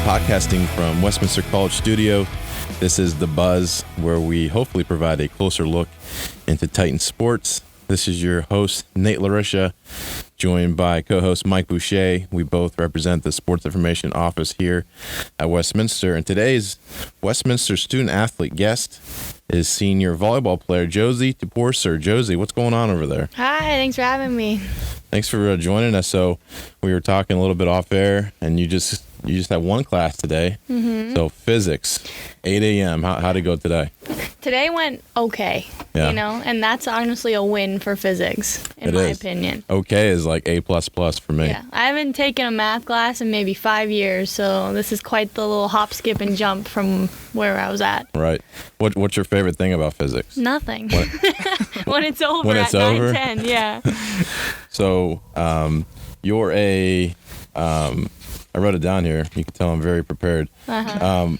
podcasting from Westminster College Studio. This is The Buzz, where we hopefully provide a closer look into Titan sports. This is your host, Nate LaRiccia, joined by co-host Mike Boucher. We both represent the Sports Information office here at Westminster. And today's Westminster student-athlete guest is senior volleyball player Josie Toporcer. Josie, what's going on over there? Hi, thanks for having me. Thanks for joining us. So we were talking a little bit off air, and you just had one class today. Mm-hmm. So physics, 8 a.m. How'd it go today? Today went okay, and that's honestly a win for physics, in my opinion. Okay is like A++ for me. Yeah, I haven't taken a math class in maybe 5 years, so this is quite the little hop, skip, and jump from where I was at. Right. What's your favorite thing about physics? Nothing. When it's over when it's at over? 9:10, yeah. So you're a... I wrote it down here. You can tell I'm very prepared. Uh-huh.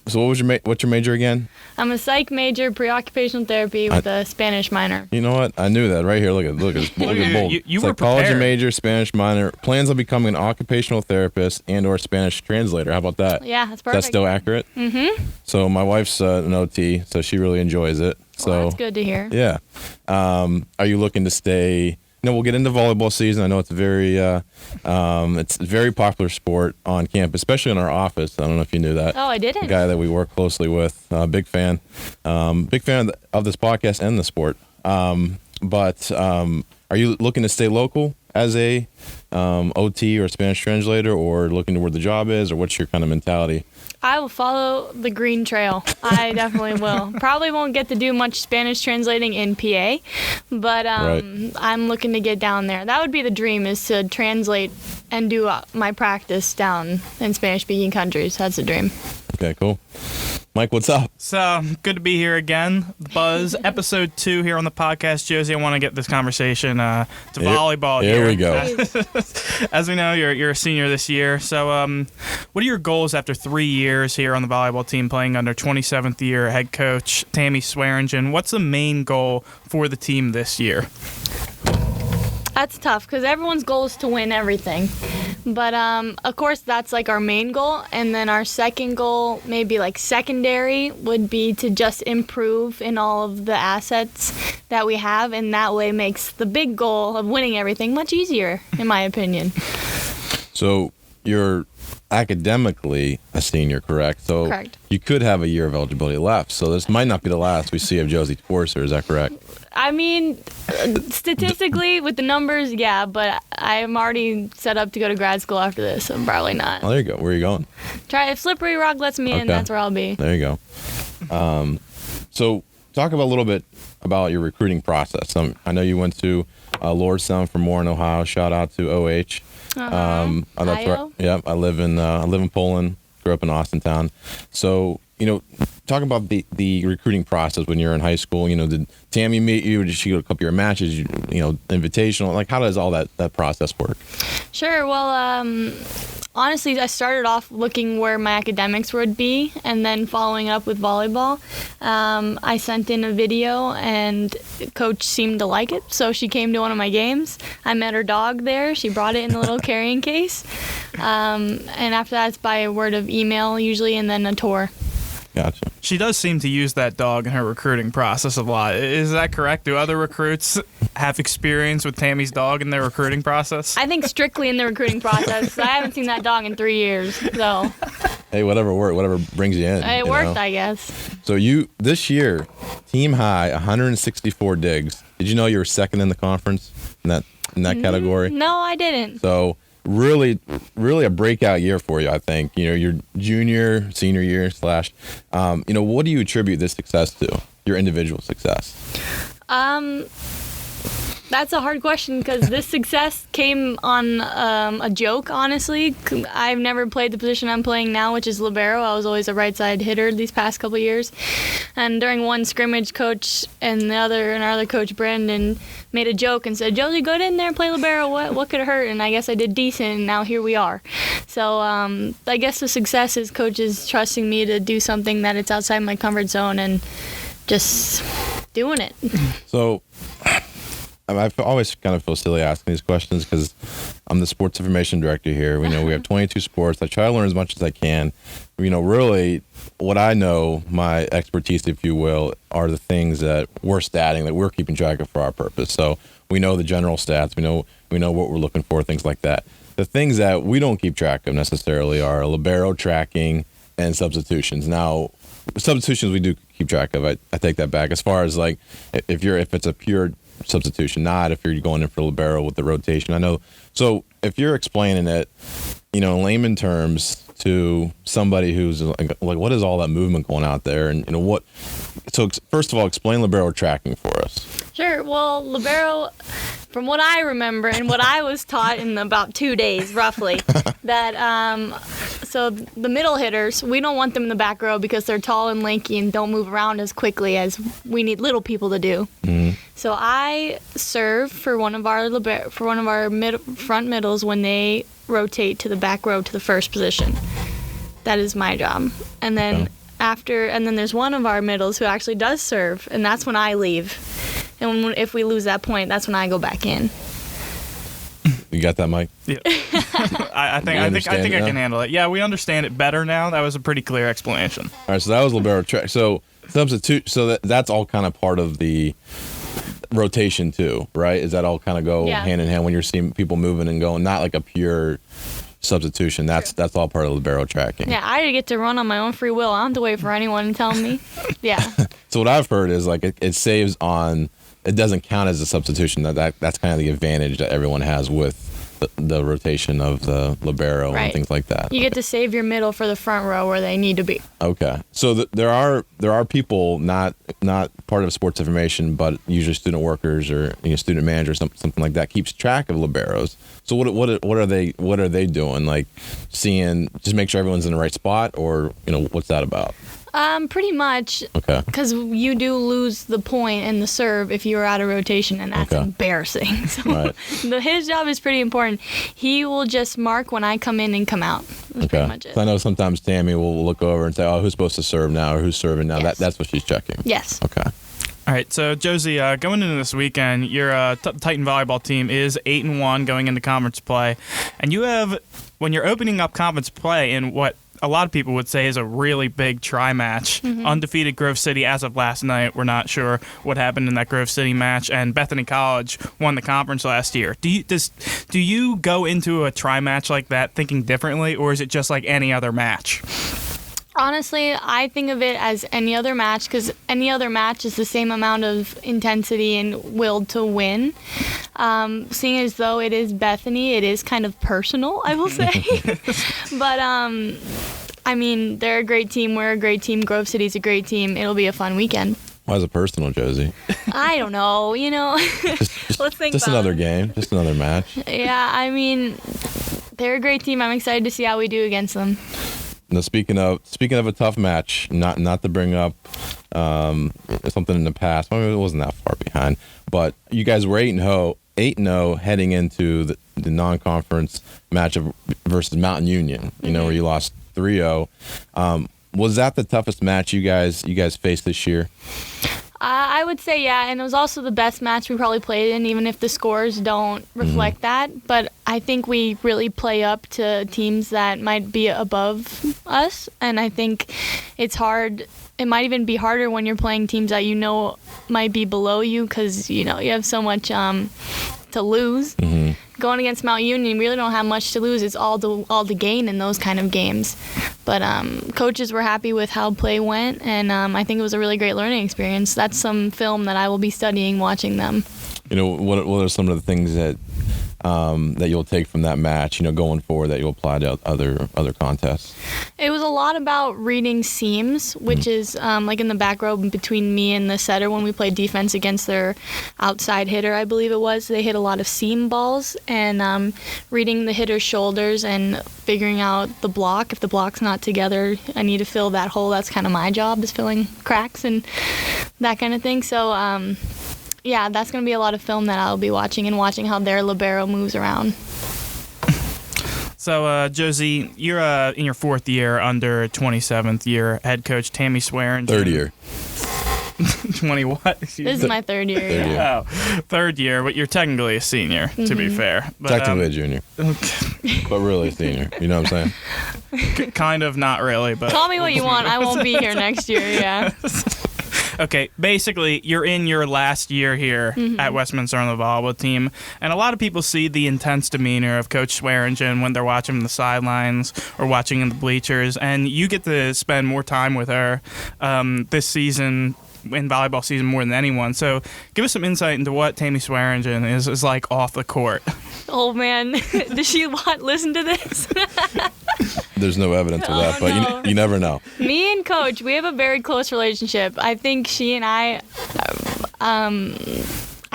So what's your major again? I'm a psych major, pre-occupational therapy with a Spanish minor. You know what? I knew that right here. Look at this. Look at bold. You were psychology prepared. Major, Spanish minor. Plans on becoming an occupational therapist and/or Spanish translator. How about that? Yeah, that's Is perfect. that still accurate? Mm-hmm. So my wife's an OT, so she really enjoys it. So Well, that's good to hear. Yeah. Are you looking to stay? We'll get into volleyball season. I know it's a very popular sport on campus, especially in our office. I don't know if you knew that. Oh, I didn't. The guy that we work closely with, big fan of this podcast and the sport. But are you looking to stay local as a OT or Spanish translator, or looking to where the job is, or what's your kind of mentality? I will follow the green trail. I definitely will. Probably won't get to do much Spanish translating in PA, but Right. I'm looking to get down there. That would be the dream, is to translate and do my practice down in Spanish-speaking countries. That's the dream. Okay, cool. Mike, what's up? So, good to be here again. The Buzz, episode 2 here on the podcast. Josie, I want to get this conversation to volleyball here. Here we go. As we know, you're a senior this year. So, what are your goals after 3 years here on the volleyball team, playing under 27th year head coach Tammy Swearingen? What's the main goal for the team this year? That's tough because everyone's goal is to win everything. But, of course, that's like our main goal. And then our second goal, maybe like secondary, would be to just improve in all of the assets that we have. And that way makes the big goal of winning everything much easier, in my opinion. So you're academically a senior, correct? So Correct. You could have a year of eligibility left. So this might not be the last we see of Josie Toporcer. Is that correct? I mean, statistically, with the numbers, yeah, but I'm already set up to go to grad school after this, so probably not. Oh, there you go. Where are you going? Try if Slippery Rock lets me in, that's where I'll be. There you go. So talk a little bit about your recruiting process. I know you went to Lordstown for more in Ohio. Shout out to OH. Ohio? Yeah, I live in Poland. Grew up in Austintown. So talk about the recruiting process when you're in high school. Did Tammy meet you? Did she go to a couple of your matches? Invitational. Like, how does all that process work? Sure. Well, honestly, I started off looking where my academics would be, and then following up with volleyball. I sent in a video, and Coach seemed to like it, so she came to one of my games. I met her dog there. She brought it in a little carrying case. And after that, it's by word of email usually, and then a tour. Gotcha. She does seem to use that dog in her recruiting process a lot. Is that correct? Do other recruits have experience with Tammy's dog in their recruiting process? I think strictly in the recruiting process. I haven't seen that dog in 3 years, so. Hey, whatever worked, whatever brings you in. It worked, I guess. So this year, team high, 164 digs. Did you know you were second in the conference in that category? No, I didn't. So really a breakout year for you, I think. Your junior, senior year / what do you attribute this success to? Your individual success? That's a hard question because this success came on a joke, honestly. I've never played the position I'm playing now, which is libero. I was always a right side hitter these past couple years. And during one scrimmage, coach and our other coach, Brandon, made a joke and said, "Josie, go in there and play libero. What could hurt?" And I guess I did decent, and now here we are. So I guess the success is coaches trusting me to do something that it's outside my comfort zone and just doing it. So I always kind of feel silly asking these questions because I'm the sports information director here. We have 22 sports. I try to learn as much as I can. Really, what I know, my expertise, if you will, are the things that we're statting, that we're keeping track of for our purpose. So we know the general stats. We know what we're looking for, things like that. The things that we don't keep track of necessarily are libero tracking and substitutions. Now, substitutions we do keep track of. I take that back. As far as like if it's a pure substitution, not if you're going in for libero with the rotation. I know. So if you're explaining it, in layman terms to somebody who's like what is all that movement going out there, and what? So first of all, explain libero tracking for us. Sure. Well, libero, from what I remember and what I was taught in about 2 days, roughly, that so the middle hitters, we don't want them in the back row because they're tall and lanky and don't move around as quickly as we need little people to do. Mm-hmm. So I serve for one of our front middles when they rotate to the back row to the first position. That is my job. And then then there's one of our middles who actually does serve, and that's when I leave. And if we lose that point, that's when I go back in. You got that, Mike? Yeah. I think I can handle it. Yeah, we understand it better now. That was a pretty clear explanation. All right, so that was libero track. So substitute. So that's all kind of part of the rotation too, right? Is that all kind of go hand in hand when you're seeing people moving and going? Not like a pure substitution. That's all part of libero tracking. Yeah, I get to run on my own free will. I don't have to wait for anyone to tell me. Yeah. So what I've heard is like it saves on. It doesn't count as a substitution. That's kind of the advantage that everyone has with the rotation of the libero and things like that. You get to save your middle for the front row where they need to be. Okay, so there are people not part of sports information, but usually student workers or student managers, something like that, keeps track of liberos. So what are they doing? Like seeing, just make sure everyone's in the right spot, or what's that about? Pretty much. Okay. Because you do lose the point and the serve if you're out of rotation, and that's embarrassing. So his job is pretty important. He will just mark when I come in and come out. That's pretty much it. So I know sometimes Tammy will look over and say, "Oh, who's supposed to serve now?" or "Who's serving now?" Yes. That's what she's checking. Yes. Okay. All right, so Josie, going into this weekend, your Titan volleyball team is 8-1 going into conference play, and you have, when you're opening up conference play in what a lot of people would say is a really big tri-match, undefeated Grove City as of last night. We're not sure what happened in that Grove City match, and Bethany College won the conference last year. Do you go into a tri-match like that thinking differently, or is it just like any other match? Honestly, I think of it as any other match, because any other match is the same amount of intensity and will to win. Seeing as though it is Bethany, it is kind of personal, I will say. But, I mean, they're a great team. We're a great team. Grove City's a great team. It'll be a fun weekend. Why is it personal, Josie? I don't know. Let's think just about another it. Game, just another match. Yeah, I mean, they're a great team. I'm excited to see how we do against them. Now, speaking of a tough match, not to bring up something in the past. It wasn't that far behind, but you guys were 8-0 heading into the non-conference matchup versus Mountain Union. Where you lost 3-0. Was that the toughest match you guys faced this year? I would say yeah, and it was also the best match we probably played in, even if the scores don't reflect that. But I think we really play up to teams that might be above us, and I think it's hard. It might even be harder when you're playing teams that might be below you, because you have so much to lose. Mm-hmm. Going against Mount Union, you really don't have much to lose. It's all to gain in those kind of games. But coaches were happy with how play went, and I think it was a really great learning experience. That's some film that I will be studying watching them. What are some of the things that you'll take from that match, going forward, that you'll apply to other contests? It was a lot about reading seams, which is like in the back row between me and the setter when we played defense against their outside hitter, I believe it was. They hit a lot of seam balls, and reading the hitter's shoulders and figuring out the block. If the block's not together, I need to fill that hole. That's kind of my job, is filling cracks and that kind of thing. So yeah, that's going to be a lot of film that I'll be watching, and watching how their libero moves around. So, Josie, you're in your fourth year under 27th year head coach Tammy Swearingen. Third year. 20 what? This is my third year. Third Yeah. year. Oh, third year, but you're technically a senior, to be fair. But, Technically a junior, but really a senior. You know what I'm saying? kind of, not really, but Call me what you want. I won't be here next year. Yeah. okay, basically, you're in your last year here at Westminster on the volleyball team, and a lot of people see the intense demeanor of Coach Swearingen when they're watching the sidelines or watching in the bleachers, and you get to spend more time with her this season, in volleyball season, more than anyone. So give us some insight into what Tammy Swearingen is like off the court. Oh, man. Does she listen to this? There's no evidence of that, but no. you never know. Me and Coach, we have a very close relationship. I think she and I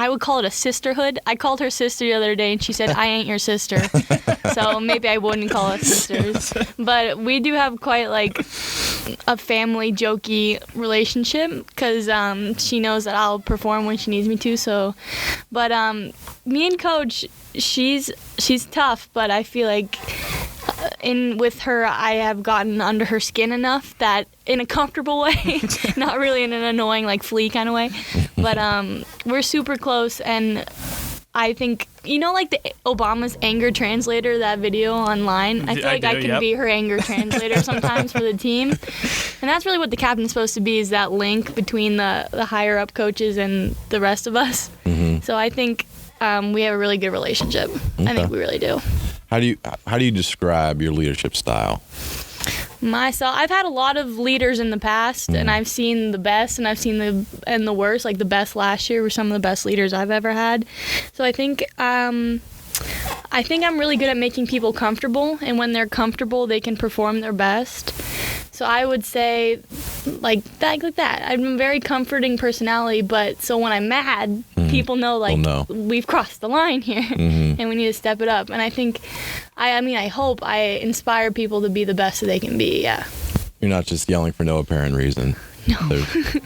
would call it a sisterhood. I called her sister the other day, and she said, I ain't your sister. So maybe I wouldn't call us sisters. But we do have quite, like, a family jokey relationship because she knows that I'll perform when she needs me to. So, but me and Coach, she's tough, but I feel like with her, I have gotten under her skin enough that in a comfortable way, not really in an annoying, like, flea kind of way, but we're super close, and I think, like the Obama's anger translator, that video online, I feel like I can be her anger translator sometimes for the team, and that's really what the captain's supposed to be, is that link between the higher up coaches and the rest of us. So I think we have a really good relationship. Okay. I think we really do. How do you describe your leadership style? Myself, I've had a lot of leaders in the past, and I've seen the best, and I've seen the worst. Like the best last year were some of the best leaders I've ever had. So I think I'm really good at making people comfortable, and when they're comfortable, they can perform their best. So I would say like that. I'm a very comforting personality, but so when I'm mad, people know we've crossed the line here, and we need to step it up. And I think, I hope I inspire people to be the best that they can be. Yeah. You're not just yelling for no apparent reason. No.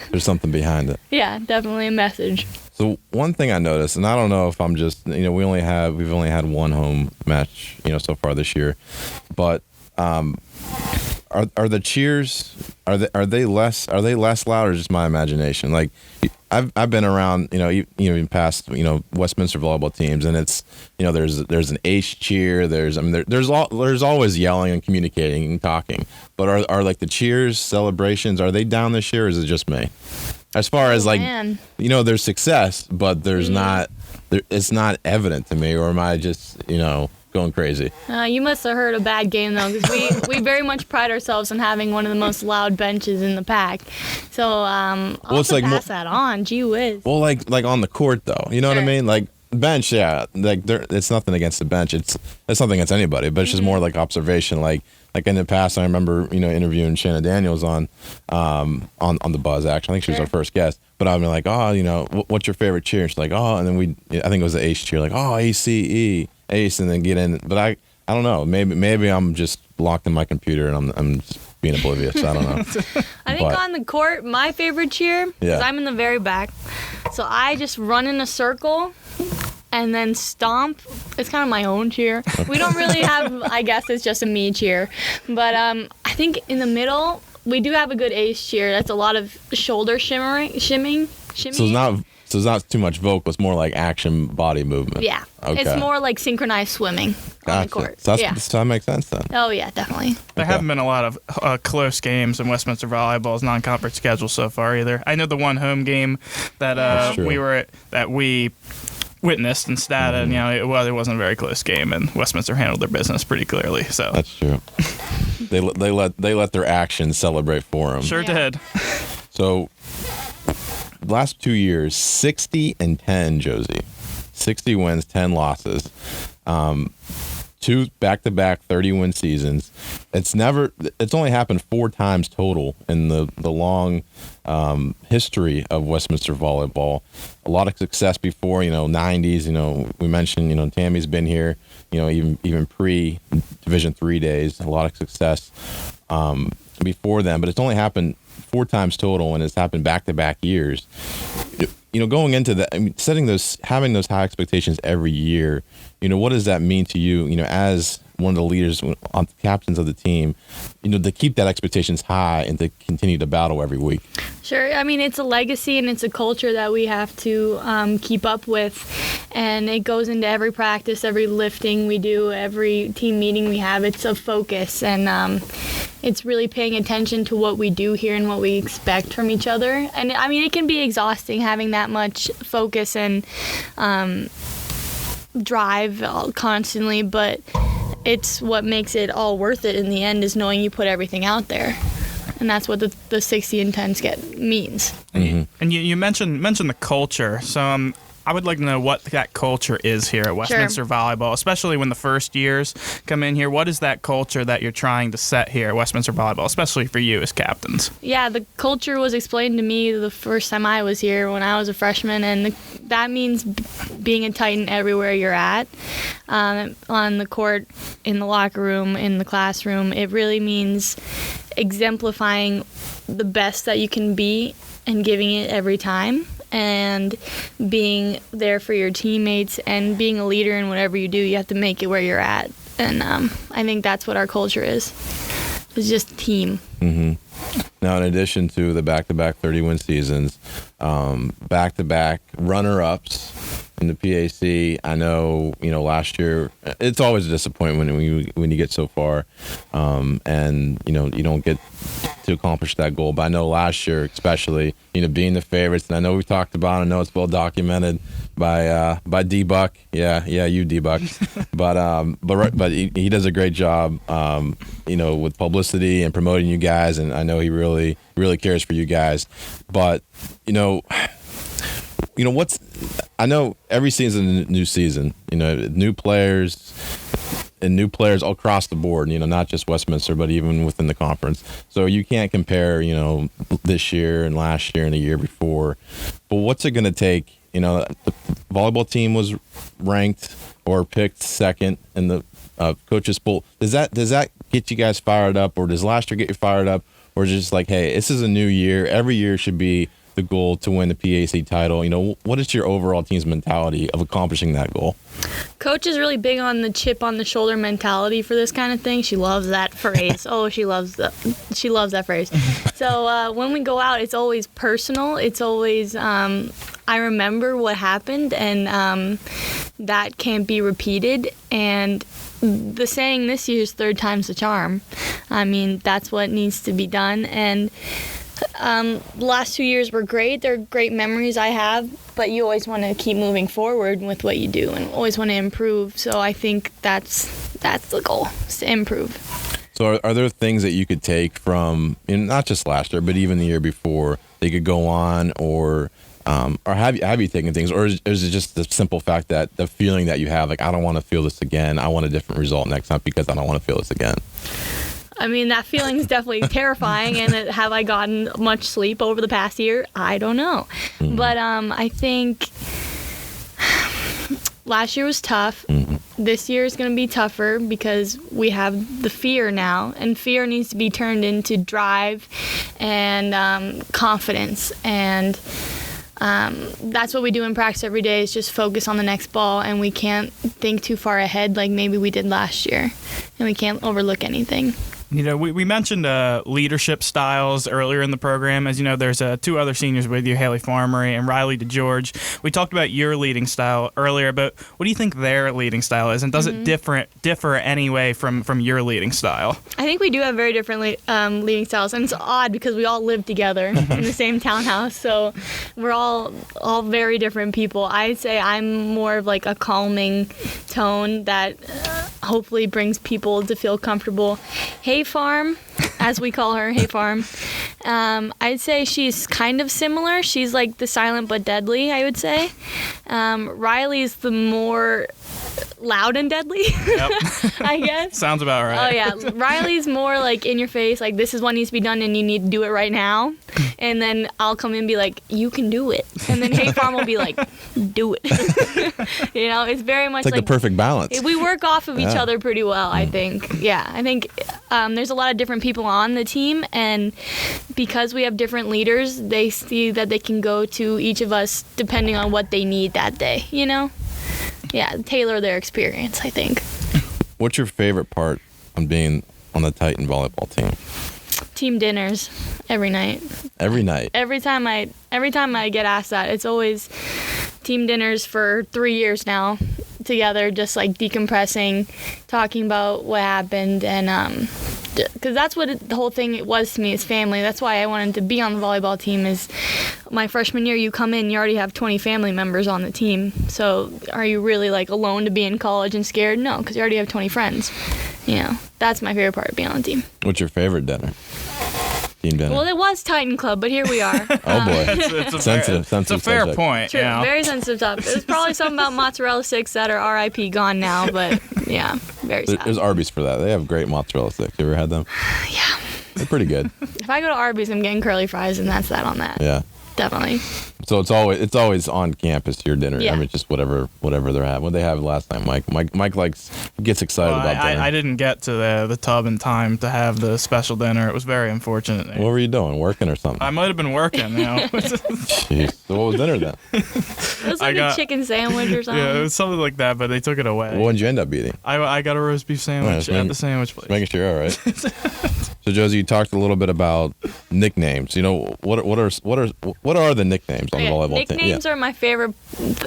There's something behind it. Yeah, definitely a message. So one thing I noticed, and I don't know if I'm just, we've only had one home match, so far this year, but are the cheers, are they less loud, or just my imagination? Like I've been around, even past, Westminster volleyball teams, and it's, there's an ace cheer, there's always yelling and communicating and talking, but are like the cheers, celebrations, are they down this year, or is it just me? As far as there's success, but there's not, it's not evident to me, or am I just, going crazy? You must have heard a bad game though, because we very much pride ourselves on having one of the most loud benches in the pack. So I'll pass that on. Gee whiz. Well, like on the court though, you know what I mean? Like bench, yeah. Like it's nothing against the bench. It's nothing against anybody, but it's just more like observation. Like in the past, I remember interviewing Shanna Daniels on the Buzz. Actually, I think she was our first guest. But I'd be like, what's your favorite cheer? She's like, and then I think it was the ace cheer, like, ACE. Ace, and then get in. But I don't know. Maybe I'm just locked in my computer and I'm just being oblivious. I don't know. I think on the court, my favorite cheer, because I'm in the very back, so I just run in a circle and then stomp. It's kind of my own cheer. We don't really have, I guess it's just a me cheer. But I think in the middle, we do have a good ace cheer. That's a lot of shoulder shimming. So it's not too much vocal. It's more like action body movement. Yeah. Okay. It's more like synchronized swimming on the court. So that makes sense then. Oh, yeah, definitely. There haven't been a lot of close games in Westminster Volleyball's non-conference schedule so far either. I know the one home game that we witnessed in Stata, and it wasn't a very close game, and Westminster handled their business pretty clearly. So that's true. They let their actions celebrate for them. Sure did. So last 2 years, 60-10, Josie. 60 wins, 10 losses. 2 back-to-back 30-win seasons. It's only happened 4 times total in the long history of Westminster volleyball. A lot of success before, 90s. We mentioned, Tammy's been here, even pre-Division III days. A lot of success before then, but it's only happened 4 times total, and it's happened back-to-back years. Going into that, having those high expectations every year, what does that mean to you, as one of the leaders, captains of the team, to keep that expectations high and to continue to battle every week? Sure. I mean, it's a legacy and it's a culture that we have to keep up with. And it goes into every practice, every lifting we do, every team meeting we have. It's a focus. And it's really paying attention to what we do here and what we expect from each other. And I mean, it can be exhausting having that much focus and drive constantly, but it's what makes it all worth it in the end, is knowing you put everything out there. And that's what the 60 and 10s means. Mm-hmm. And you mentioned the culture. So I would like to know what that culture is here at Westminster Volleyball, especially when the first years come in here. What is that culture that you're trying to set here at Westminster Volleyball, especially for you as captains? Yeah, the culture was explained to me the first time I was here when I was a freshman, and that means being a Titan everywhere you're at, on the court, in the locker room, in the classroom. It really means exemplifying the best that you can be and giving it every time, and being there for your teammates and being a leader in whatever you do. You have to make it where you're at. And I think that's what our culture is. It's just team. Mm-hmm. Now, in addition to the back-to-back 30-win seasons, back-to-back runner-ups in the PAC, I know, last year, it's always a disappointment when you get so far, and, you don't get to accomplish that goal. But I know last year, especially, being the favorites, and I know we've talked about it, I know it's well documented by D-Buck. Yeah, you D-Buck. but he does a great job, with publicity and promoting you guys, and I know he really, really cares for you guys. But, I know every season is a new season, new players all across the board, not just Westminster, but even within the conference. So you can't compare, this year and last year and the year before. But what's it going to take? The volleyball team was ranked or picked second in the coaches poll. Does that get you guys fired up, or does last year get you fired up, or is it just like, hey, this is a new year. Every year should be the goal to win the PAC title. What is your overall team's mentality of accomplishing that goal? Coach is really big on the chip on the shoulder mentality for this kind of thing. She loves that phrase. She loves that phrase. So when we go out, it's always personal. It's always I remember what happened, and that can't be repeated. And the saying this year is third time's the charm. I mean, that's what needs to be done. And the last 2 years were great. They're great memories I have, but you always want to keep moving forward with what you do and always want to improve. So I think that's the goal, is to improve. So are there things that you could take from, not just last year, but even the year before, they could go on, or have you taken things, or is it just the simple fact that the feeling that you have, like, I don't want to feel this again, I want a different result next time because I don't want to feel this again? I mean, that feeling is definitely terrifying, and have I gotten much sleep over the past year? I don't know. Mm-hmm. But I think last year was tough. Mm-hmm. This year is going to be tougher because we have the fear now, and fear needs to be turned into drive and confidence. And that's what we do in practice every day, is just focus on the next ball, and we can't think too far ahead like maybe we did last year, and we can't overlook anything. We mentioned leadership styles earlier in the program. As you know, there's two other seniors with you, Haley Farmery and Riley DeGeorge. We talked about your leading style earlier, but what do you think their leading style is, and does it differ anyway from your leading style? I think we do have very different leading styles, and it's odd because we all live together in the same townhouse, so we're all very different people. I'd say I'm more of like a calming tone that hopefully brings people to feel comfortable. Hey Farm, as we call her, Hey Farm. I'd say she's kind of similar. She's like the silent but deadly, I would say. Riley's the more loud and deadly, yep. I guess. Sounds about right. Oh, yeah. Riley's more like in your face, like this is what needs to be done and you need to do it right now. And then I'll come in and be like, you can do it. And then Hey Farm will be like, do it. It's very much like the perfect balance. We work off of each other pretty well, I think. Yeah, I think there's a lot of different people on the team, and because we have different leaders, they see that they can go to each of us depending on what they need that day, Yeah, tailor their experience, I think. What's your favorite part of being on the Titan volleyball team? Team dinners every night. Every night. Every time I get asked that, it's always team dinners for 3 years now together, just like decompressing, talking about what happened, and because that's what the whole thing it was to me is family. That's why I wanted to be on the volleyball team. Is my freshman year, you come in, you already have 20 family members on the team. So are you really like alone to be in college and scared? No, because you already have 20 friends. You know, that's my favorite part of being on the team. What's your favorite dinner? Team dinner. Well, it was Titan Club, but here we are. Oh boy, It's a sensitive fair subject. point. True, You know? very sensitive topic. It was probably something about mozzarella sticks that are RIP gone now, but yeah, very sad. There's Arby's for that. They have great mozzarella sticks. You ever had them? Yeah. They're pretty good. If I go to Arby's, I'm getting curly fries, and that's that on that. Yeah. Definitely. So it's always on campus, your dinner. Yeah. I mean, just whatever they're having. What they have last night, Mike gets excited Well, about dinner. I didn't get to the tub in time to have the special dinner. It was very unfortunate. What were you doing? Working or something? I might have been working, you know. Jeez. So what was dinner then? It was I like got- a chicken sandwich or something. Yeah, it was something like that, but they took it away. What did you end up eating? I got a roast beef sandwich Alright, at the sandwich place. Making sure you're all right. So Josie, you talked a little bit about nicknames. You know, what are the nicknames on the Okay, volleyball team? nicknames are my favorite.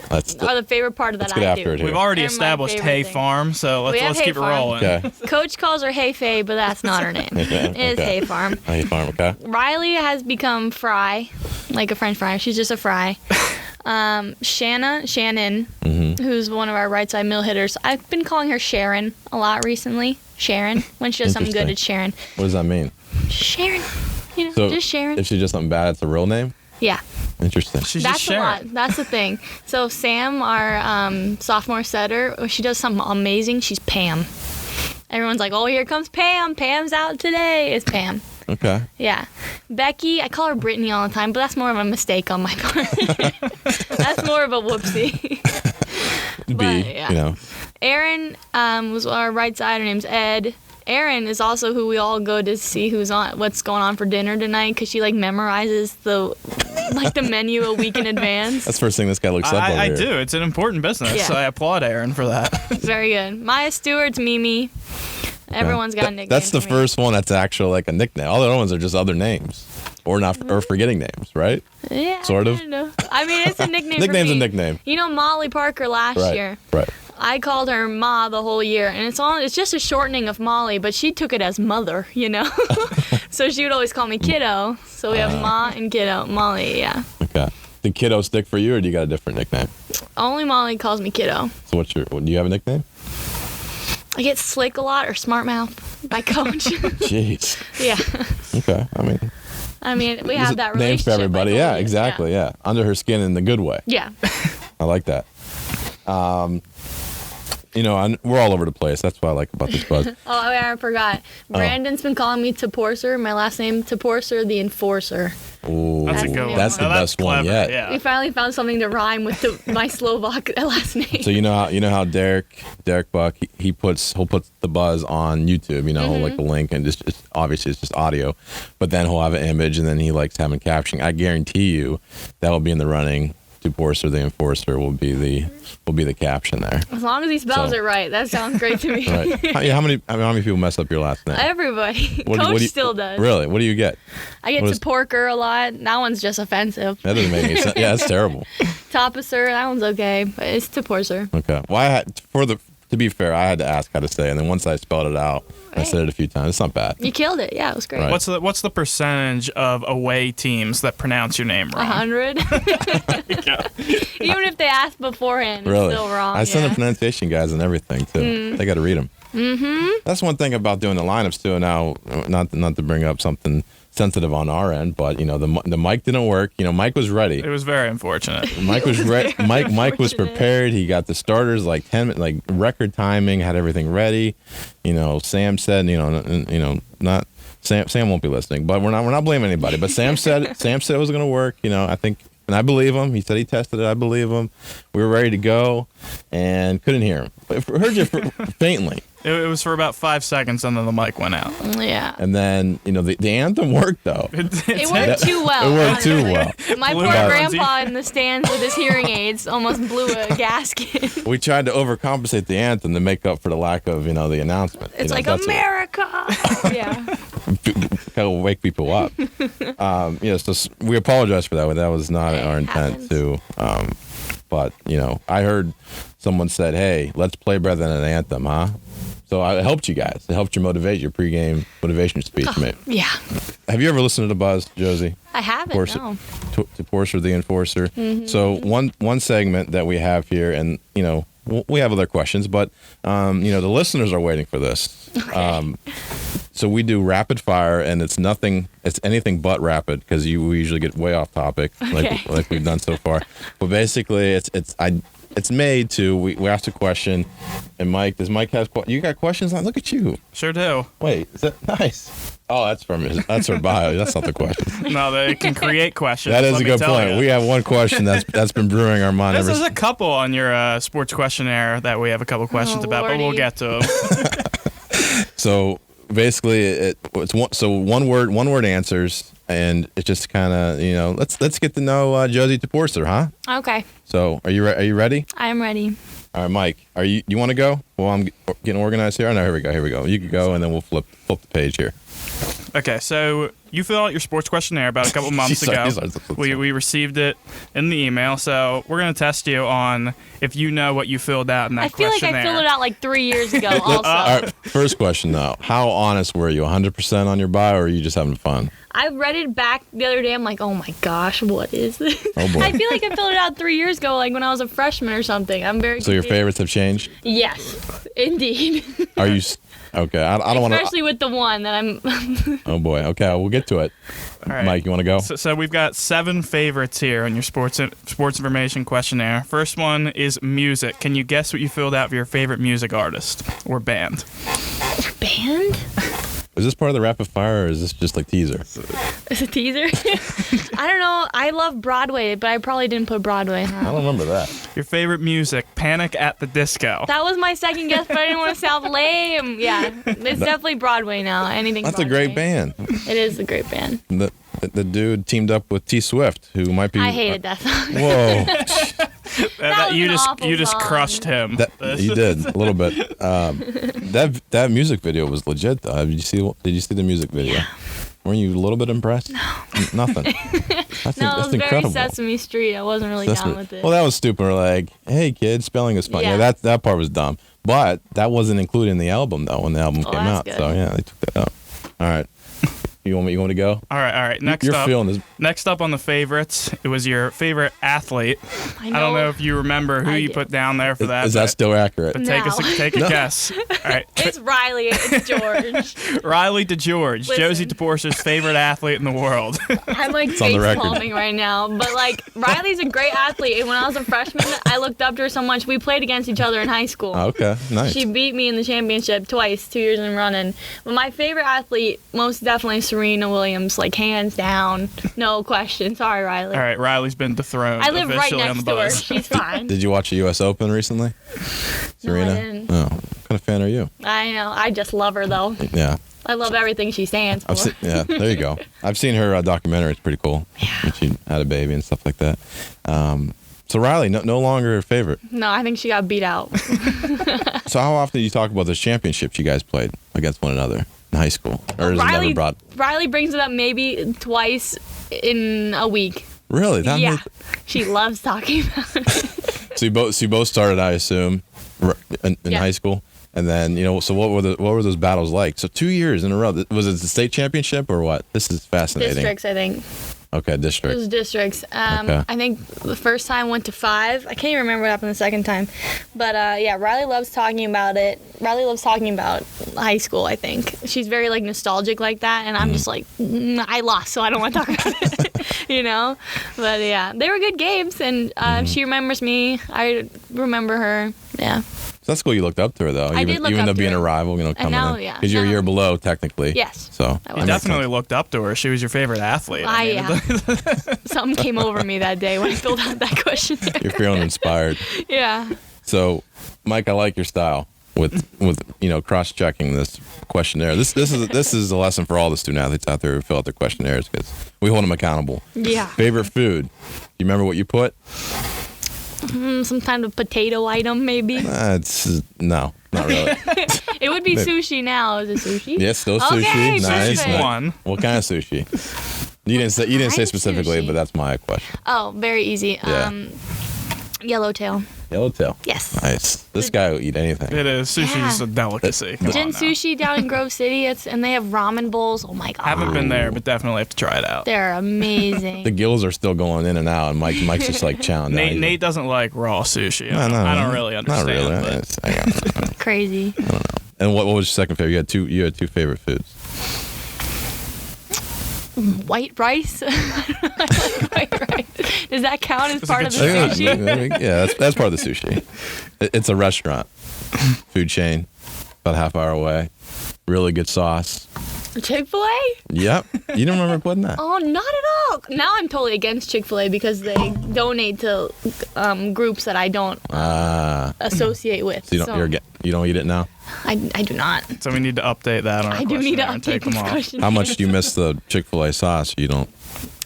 That's Are the favorite part of that let's get I after do. it here. We've already They're my established favorite Hay thing. Farm, so We have let's Hay keep it Farm. rolling. Okay. Coach calls her Hey Faye, but that's not her name. It is Okay. Hay Farm. Hay Farm, okay. Riley has become Fry, like a French fry. She's just a fry. Shannon, Mm-hmm. who's one of our right side middle hitters. I've been calling her Sharon a lot recently. Sharon. When she does something good, it's Sharon. What does that mean? Sharon. You know, So just Sharon. if she does something bad, it's a real name? Yeah. Interesting. She's That's just a sharing. lot. That's the thing. So Sam, our sophomore setter, when she does something amazing, she's Pam. Everyone's like, oh, here comes Pam. Pam's out today. It's Pam. Okay. Yeah. Becky, I call her Brittany all the time, but that's more of a mistake on my part. That's more of a whoopsie. yeah. You know. Erin was our right side. Her name's Ed. Erin is also who we all go to see what's going on for dinner tonight because she like memorizes the menu a week in advance. That's the first thing this guy looks up over I here. do. It's an important business, Yeah. so I applaud Aaron for that. Very good. Maya Stewart's Mimi. Everyone's got a nickname. That's the for me. first one that's actually like a nickname. All the other ones are just other names. Or forgetting names, right? Yeah. Sort of. I don't know. I mean, it's a nickname. Nickname's for a me. nickname. You know, Molly Parker last year. Right. I called her Ma the whole year, and it's just a shortening of Molly, but she took it as mother, you know? So she would always call me Kiddo. So we have Ma and Kiddo. Molly, yeah. Okay. Did Kiddo stick for you, or do you got a different nickname? Only Molly calls me Kiddo. So do you have a nickname? I get Slick a lot or Smart Mouth by Coach. Jeez. Yeah. Okay. I mean, we there's have that names relationship. for everybody. I told Yeah, you. exactly. Yeah. Under her skin in the good way. Yeah. I like that. You know, we're all over the place. That's what I like about this buzz. Oh, I forgot. Brandon's been calling me Toporcer. My last name, Toporcer the Enforcer. Ooh, That's a good one. That's the Now, best one clever, yet. Yeah. We finally found something to rhyme with my Slovak last name. So you know how Derek Buck he'll put the buzz on YouTube. You know, he'll like the link and just obviously it's just audio, but then he'll have an image and then he likes having captioning. I guarantee you that will be in the running. Toporcer the Enforcer will be the caption there. As long as he spells So- it right, that sounds great to me. Right? How many people mess up your last name? Everybody. What do Coach you- still does. Really? What do you get? I get what is- Toporker a lot. That one's just offensive. That doesn't make any sense. Yeah, that's terrible. Toporcer, that one's okay, but it's Toporcer. Okay. Well, to be fair, I had to ask how to say it, and then once I spelled it out, I said it a few times. It's not bad. You killed it. Yeah, it was great. Right. What's the percentage of away teams that pronounce your name wrong? 100. Even if they asked beforehand, Really? it's still wrong. I send yeah. the pronunciation guys and everything too. They got to read them. Mm-hmm. That's one thing about doing the lineups too. Now, not to bring up something sensitive on our end, but you know the mic didn't work. You know, Mike was ready. It was very unfortunate. Mike was Mike was unfortunate. prepared. He got the starters like 10 minutes, like record timing, had everything ready. You know, Sam said, not Sam won't be listening, but we're not blaming anybody. But Sam said it was going to work. You know, I think, and I believe him. He said he tested it. I believe him. We were ready to go, and couldn't hear him. But heard you faintly. It was for about 5 seconds, and then the mic went out. Yeah. And then, the anthem worked, though. It worked too well. It worked too well. My Blue poor Buns. grandpa in the stands with his hearing aids almost blew a gasket. We tried to overcompensate the anthem to make up for the lack of, the announcement. It's like America. Yeah. Kind of wake people up. So we apologize for that. That was not our intent to. But I heard someone said, "Hey, let's play better than an anthem, huh?" So it helped you guys. It helped you motivate your pregame motivation speech, mate. Yeah. Have you ever listened to the Buzz, Josie? I haven't. No. Toporcer, the enforcer. So one segment that we have here, and we have other questions, but the listeners are waiting for this. Okay. So we do rapid fire, and it's anything but rapid because we usually get way off topic, like we've done so far. But basically, it's made to we asked a question, and Mike, you got questions? Look at you. Sure do. Wait, is that nice? Oh, that's her bio. That's not the question. No, they can create questions. That is let a me good tell point. ya. We have one question that's been brewing our mind. There's a couple on your sports questionnaire that we have a couple questions about, but we'll Lordy. get to them. So basically, it's one word answers, and it's just kind of let's get to know Josie Toporcer, huh? Okay. So are you ready? I'm ready. All right, Mike, you want to go? Well, I'm getting organized here. Oh, no, here we go. You can go, and then we'll flip the page here. Okay, so you filled out your sports questionnaire about a couple months ago. We received it in the email, so we're going to test you on if you know what you filled out in that I feel like questionnaire. I filled it out like 3 years ago also. All right, first question, though. How honest were you? 100% on your bio, or are you just having fun? I read it back the other day. I'm like, oh my gosh, what is this? Oh, boy. I feel like I filled it out 3 years ago, like when I was a freshman or something. I'm very So your confused. favorites have changed? Yes, indeed. Are you... Okay, I don't want to... Especially with the one that I'm... Oh, boy. Okay, we'll get to it. All right. Mike, you want to go? So we've got 7 favorites here on your sports information questionnaire. First one is music. Can you guess what you filled out for your favorite music artist or band? Band? Is this part of the rapid fire, or is this just like teaser? Is it teaser? I don't know. I love Broadway, but I probably didn't put Broadway. I don't remember that. Your favorite music, Panic at the Disco. That was my second guess, but I didn't want to sound lame. Yeah, it's definitely Broadway now. Anything That's Broadway. a great band. It is a great band. The dude teamed up with T Swift, who might be... I hated that song. Whoa. was you an just awful you just song. crushed him. You did a little bit. That music video was legit, though. Did you see the music video? Yeah. Weren't you a little bit impressed? No. Nothing. That's No, it was incredible. very Sesame Street. I wasn't really down with it. Well, that was stupid. We're like, hey, kid, spelling is fun. Yeah. Yeah, that part was dumb. But that wasn't included in the album, though, when the album came that's out. good. So, yeah, they took that out. All right. You want me to go? All right. You're feeling this. Next up on the favorites, it was your favorite athlete. I don't know if you remember who I you do. put down there for that. Is that still accurate? But No. take a guess. All right. It's Riley. It's George. Riley DeGeorge, Listen. Josie Toporcer's favorite athlete in the world. I'm like on the face record. palming right now. But like Riley's a great athlete. And when I was a freshman, I looked up to her so much. We played against each other in high school. Oh, okay, nice. She beat me in the championship twice, 2 years in running. But my favorite athlete, most definitely Serena Williams, like hands down, no question. Sorry, Riley. All right, Riley's been dethroned. I live right officially on next the to her. buzz. She's fine. Did you watch the U.S. Open recently? Serena? didn't. Oh, what kind of fan are you? I know. I just love her though. Yeah. I love everything she stands for. Yeah, there you go. I've seen her documentary. It's pretty cool. Yeah. When she had a baby and stuff like that. So Riley, no longer a favorite. No, I think she got beat out. So how often do you talk about those championships you guys played against one another in high school? Or is it never brought? Riley brings it up maybe twice in a week. Really? Yeah. She loves talking about it. So you both started, I assume, in Yeah. high school, and then so what were those battles like? So 2 years in a row. Was it the state championship or what? This is fascinating. Districts, I think. Okay, It district. was districts. Okay. I think the first time went to 5. I can't even remember what happened the second time. But yeah, Riley loves talking about it. Riley loves talking about high school, I think. She's very like nostalgic like that. And I'm just like, I lost, so I don't want to talk about it. you know? But yeah, they were good games. And she remembers me. I remember her. Yeah. So that's cool. You looked up to her though. I did look even up though to being her. a rival, coming now, in yeah, because you're a now- year below technically. Yes. So I You was. that makes definitely sense. looked up to her. She was your favorite athlete. Yeah. Something came over me that day when I filled out that questionnaire. You're feeling inspired. Yeah. So, Mike, I like your style. with cross-checking this questionnaire. This is a lesson for all the student athletes out there who fill out their questionnaires because we hold them accountable. Yeah. Favorite food? Do you remember what you put? Some kind of potato item, maybe. No, not really. It would be sushi now. Is it sushi? Yeah, still sushi. Okay, Nice. perfect. One. What kind of sushi? You didn't say specifically, sushi? but that's my question. Oh, very easy. Yeah. Yellowtail. Yellowtail. Yes. Nice. This guy will eat anything. It is. Sushi's Yeah. a delicacy. Come Jin on now. Sushi down in Grove City. And they have ramen bowls. Oh my god. Haven't been there, but definitely have to try it out. They're amazing. The gills are still going in and out, and Mike's just like chowing down. Nate doesn't like raw sushi. No, I don't really understand. Not really. But Crazy. And what was your second favorite? You had two favorite foods. White rice. White rice. Does that count as part of the good sushi? Yeah, that's part of the sushi. It's a restaurant, food chain, about a half hour away. Really good sauce. Chick-fil-A? Yep. You don't remember putting that? Oh, not at all. Now I'm totally against Chick-fil-A because they donate to groups that I don't associate with. So you don't eat it now? I do not. so we need to update that on our I do need to questionnaire and take update them this off. question. How much do you miss the Chick-fil-A sauce? You don't.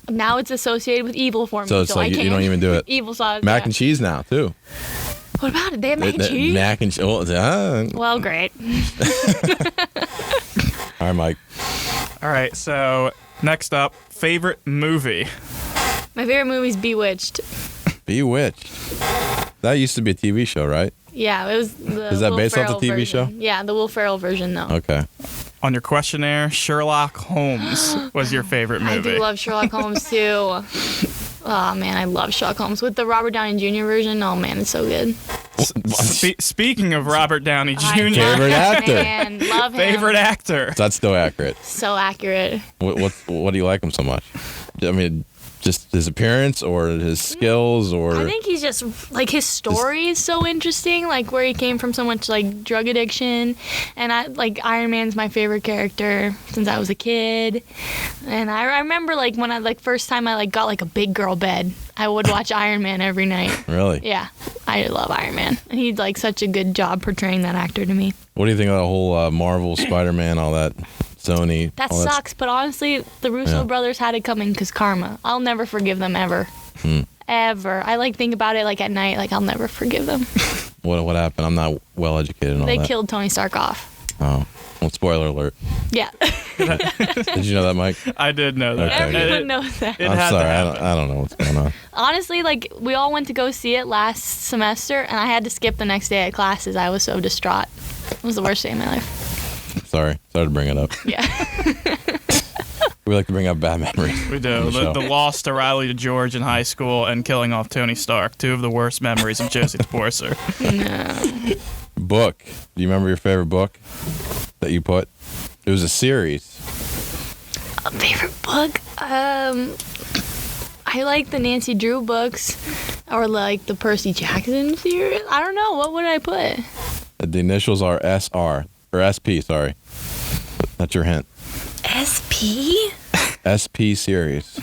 Now it's associated with evil for me. So it's like I you can't. don't even do it. Evil sauce. Mac yeah. and cheese now too. What about it? They have mac and cheese? Mac and cheese. Well, great. All right, Mike. All right. So next up, favorite movie. My favorite movie is Bewitched. Bewitched. That used to be a TV show, right? Yeah, it was the Is that Will based off Ferrell the TV version. show? Yeah, the Will Ferrell version, though. Okay. On your questionnaire, Sherlock Holmes was your favorite movie. I do love Sherlock Holmes, too. Oh, man, I love Sherlock Holmes. With the Robert Downey Jr. version, oh, man, it's so good. Speaking of Robert Downey Jr., I love Favorite that actor. Man. Love him. favorite actor. That's still accurate. So accurate. What do you like him so much? I mean, just his appearance or his skills or I think he's just like his story is so interesting, like where he came from so much like drug addiction, and I like Iron Man's my favorite character since I was a kid, and I remember like when I like first time I like got like a big girl bed, I would watch Iron Man every night. really? Yeah, I love Iron Man. He's like such a good job portraying that actor to me. What do you think of the whole Marvel, Spider-Man, all that? Sony. That all sucks, but honestly, the Russo brothers had it coming because karma. I'll never forgive them ever. Ever. I like think about it like at night, like I'll never forgive them. What happened? I'm not well educated on They that. killed Tony Stark off. Oh, well, spoiler alert. Yeah. Did you know that, Mike? I did know that. Okay. Everyone knows that. It I'm had to sorry. happen. I don't know what's going on. Honestly, like we all went to go see it last semester, and I had to skip the next day at classes. I was so distraught. It was the worst day of my life. Sorry to bring it up. Yeah. We like to bring up bad memories. We on do. the show. The loss to Riley to George in high school and killing off Tony Stark. Two of the worst memories of Josie Toporcer. No. Book. Do you remember your favorite book that you put? It was a series. A favorite book? I like the Nancy Drew books, or like the Percy Jackson series. I don't know. What would I put? The initials are SR or SP. Sorry, that's your hint. SP? SP series.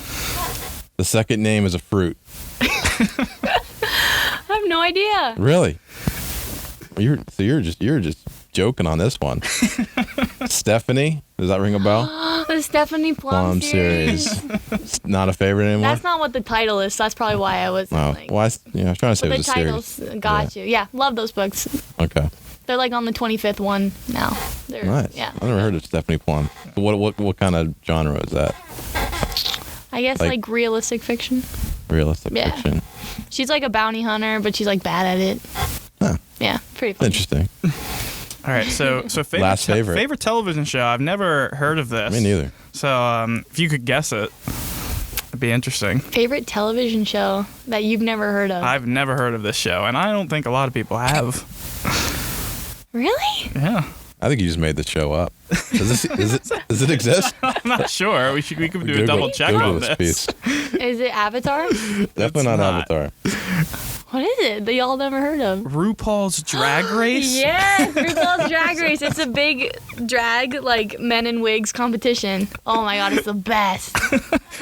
The second name is a fruit. I have no idea. Really? You're just joking on this one. Stephanie, does that ring a bell? The Stephanie Plum series. Not a favorite anymore. That's not what the title is. So that's probably why I was Oh, like. well, I was trying to say The it was a titles series. got you. Yeah, love those books. Okay, They're like on the 25th one now. They're, nice. Yeah. I never heard of Stephanie Plum. What kind of genre is that? I guess like- like realistic fiction. Realistic Yeah. fiction. She's like a bounty hunter, but she's like bad at it. Huh. Yeah, pretty fun. Interesting. All right, so Last favorite. favorite television show. I've never heard of this. Me neither. So if you could guess it, it'd be interesting. Favorite television show that you've never heard of? I've never heard of this show, and I don't think a lot of people have. Really? Yeah, I think you just made the show up. Does it exist? I'm not sure. We could do a Google- double check Google on this this. piece. Is it Avatar? Definitely not not. Avatar. What is it that y'all never heard of? RuPaul's Drag Race? Yes, RuPaul's Drag Race. It's a big drag, like, men in wigs competition. Oh my god, it's the best.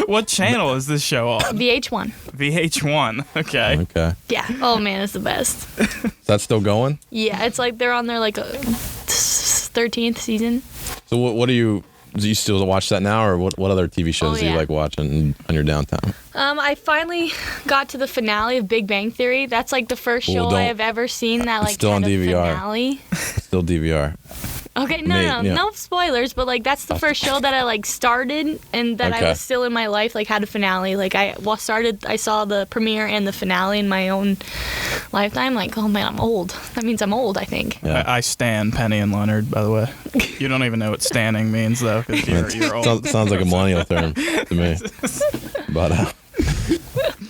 What channel is this show on? VH1. VH1. Okay. Okay. Yeah. Oh man, it's the best. Is that still going? Yeah, it's like they're on their, like, 13th season. So do you still watch that now, or what other TV shows do you like watching on your downtime? I finally got to the finale of Big Bang Theory. That's like the first show I have ever seen that like still had on a DVR. Finale. Still DVR. Okay, no spoilers, but like that's the first show that I like started and that I was still in my life like had a finale. Like I saw the premiere and the finale in my own lifetime. Like, oh man, I'm old. That means I'm old, I think. Yeah. I stan Penny and Leonard, by the way. You don't even know what standing means though, because you're old. Sounds like a millennial term to me. But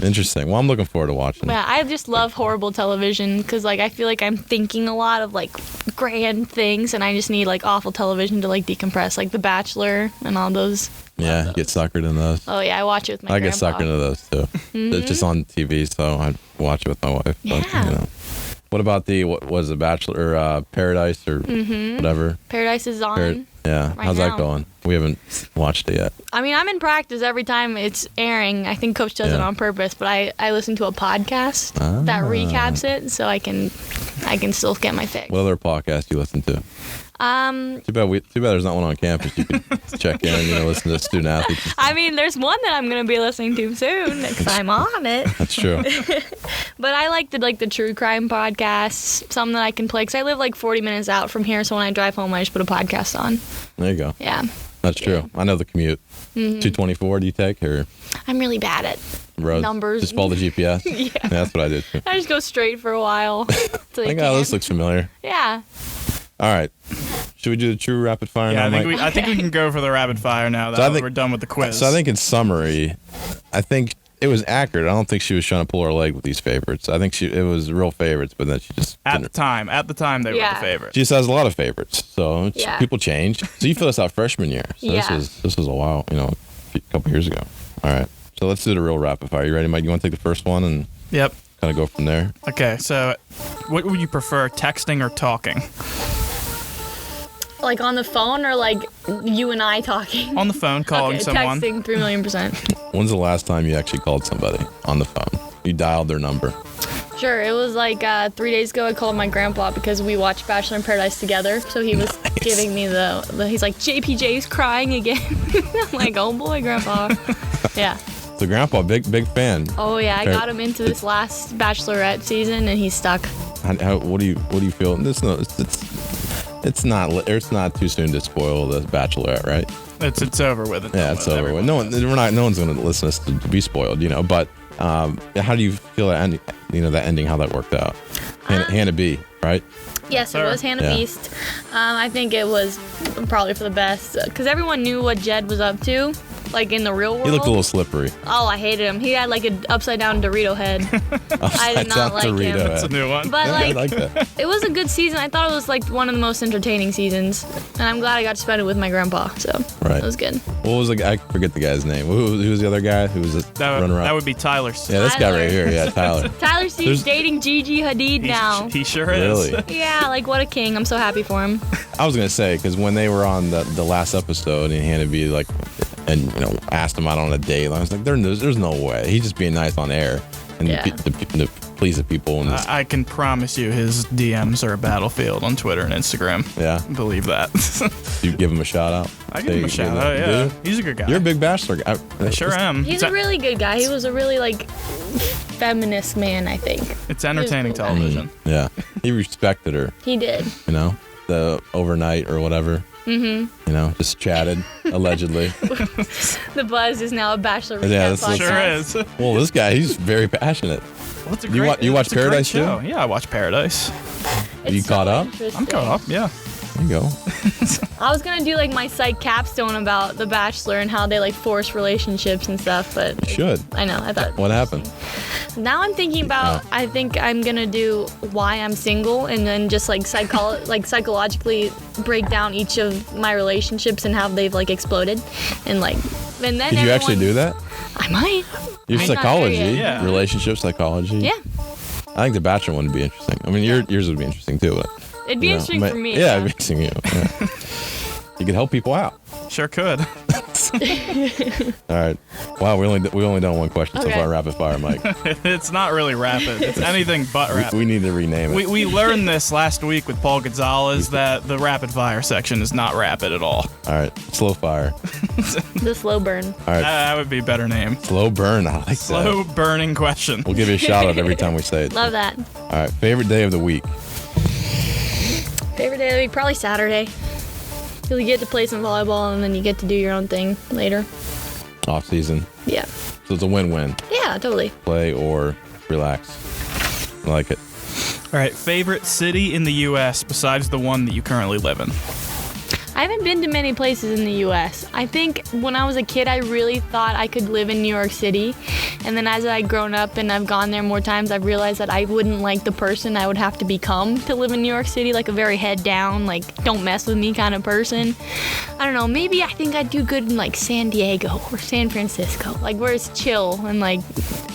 interesting. Well, I'm looking forward to watching it. Yeah, I just love horrible television because like I feel like I'm thinking a lot of like grand things and I just need like awful television to like decompress, like The Bachelor and all those. Yeah, you get suckered in those. Oh yeah, I watch it with my grandpa. I get suckered into those too. It's just on TV, so I watch it with my wife. Yeah. But, you know. What about what was The Bachelor or Paradise or whatever? Paradise is on. Yeah, right how's now. that going? We haven't watched it yet. I mean, I'm in practice every time it's airing. I think Coach does it on purpose, but I listen to a podcast that recaps it, so I can still get my fix. What other podcast do you listen to? Too bad there's not one on campus. You could check in, listen to student athletes. I mean, there's one that I'm gonna be listening to soon because I'm on it. That's true. But I like the true crime podcasts, some that I can play because I live like 40 minutes out from here. So when I drive home, I just put a podcast on. There you go. Yeah. That's true. I know the commute. 224 do you take or? I'm really bad at roads? numbers. Just follow the GPS? Yeah. That's what I did too. I just go straight for a while. This looks familiar. Yeah. All right. Should we do the true rapid fire now, Mike? I think we can go for the rapid fire now that we're done with the quiz. So I think in summary, I think it was accurate. I don't think she was trying to pull her leg with these favorites. I think it was real favorites, but then she just at the time they were the favorites. She just has a lot of favorites, so people change. So you filled this out freshman year. So this was a while, a couple years ago. All right. So let's do the real rapid fire. You ready, Mike? You want to take the first one and Yep. Kind of go from there. Okay. So, what would you prefer, texting or talking? Like on the phone or like you and I talking? On the phone, calling someone. Texting 3,000,000%. When's the last time you actually called somebody on the phone? You dialed their number. Sure, it was like 3 days ago I called my grandpa because we watched Bachelor in Paradise together. So he was giving me he's like, JPJ's crying again. I'm like, oh boy, grandpa. Yeah. So grandpa, big fan. Oh yeah, I got him into this last Bachelorette season and he's stuck. What do you feel? It's not too soon to spoil the Bachelorette, right? It's over with it. Yeah, it's over with. No one's going to listen to us to be spoiled, But how do you feel that ending? How that worked out? Hannah B, right? Yes, it was Hannah Beast. I think it was probably for the best because everyone knew what Jed was up to. Like in the real world. He looked a little slippery. Oh, I hated him. He had like an upside down Dorito head. I did not like him. That's a new one. But I like that. It was a good season. I thought it was like one of the most entertaining seasons, and I'm glad I got to spend it with my grandpa. So it was good. What was I forget the guy's name. Who was the other guy who was running around? That would be Tyler. Yeah, this guy right here. Yeah, Tyler. Tyler C's dating Gigi Hadid now. He sure is. Really? Yeah, like what a king. I'm so happy for him. I was gonna say because when they were on the last episode and Hannah B asked him out on a date, I was like, there's no way. He's just being nice on air and to please the people. And I can promise you his DMs are a battlefield on Twitter and Instagram. Yeah. Believe that. You give him a shout out? I give him a shout out, yeah. Dude? He's a good guy. You're a big Bachelor guy. I sure am. He's a really good guy. He was a really feminist man, I think. It's entertaining television. Yeah. He respected her. He did. The overnight or whatever. Mm-hmm. Just chatted, allegedly. The Buzz is now a Bachelor recap podcast. Sure is. Well, this guy, he's very passionate. Well, it's a great, you watch Paradise too? Yeah, I watch Paradise. Are you caught up? I'm caught up, yeah. There you go. I was going to do my psych capstone about The Bachelor and how they force relationships and stuff, but... You should. I know, I thought... What happened? Now I'm thinking about, I think I'm going to do why I'm single and then just psychologically break down each of my relationships and how they've exploded. And then Did you actually do that? I might. Your psychology, Yeah. relationship psychology. Yeah. I think the Bachelor one would be interesting. I mean, yours would be interesting too. But, It'd be interesting for me. Yeah, it'd be interesting. Yeah. You could help people out. Sure could. All right. Wow, we only done one question so far. Rapid fire, Mike. It's not really rapid. It's anything but rapid. We need to rename it. We learned this last week with Paul Gonzalez that the rapid fire section is not rapid at all. All right. Slow fire. The slow burn. All right. That would be a better name. Slow burn. I like that. Slow burning question. We'll give you a shout out every time we say it. Love that. All right. Favorite day of the week? Favorite day of the week? Probably Saturday. You get to play some volleyball and then you get to do your own thing later. Off season. Yeah. So it's a win-win. Yeah, totally. Play or relax. I like it. All right. Favorite city in the U.S. besides the one that you currently live in? I haven't been to many places in the U.S. I think when I was a kid, I really thought I could live in New York City. And then as I've grown up and I've gone there more times, I've realized that I wouldn't like the person I would have to become to live in New York City, like a very head down, like don't mess with me kind of person. I don't know, maybe I think I'd do good in like San Diego or San Francisco, like where it's chill and like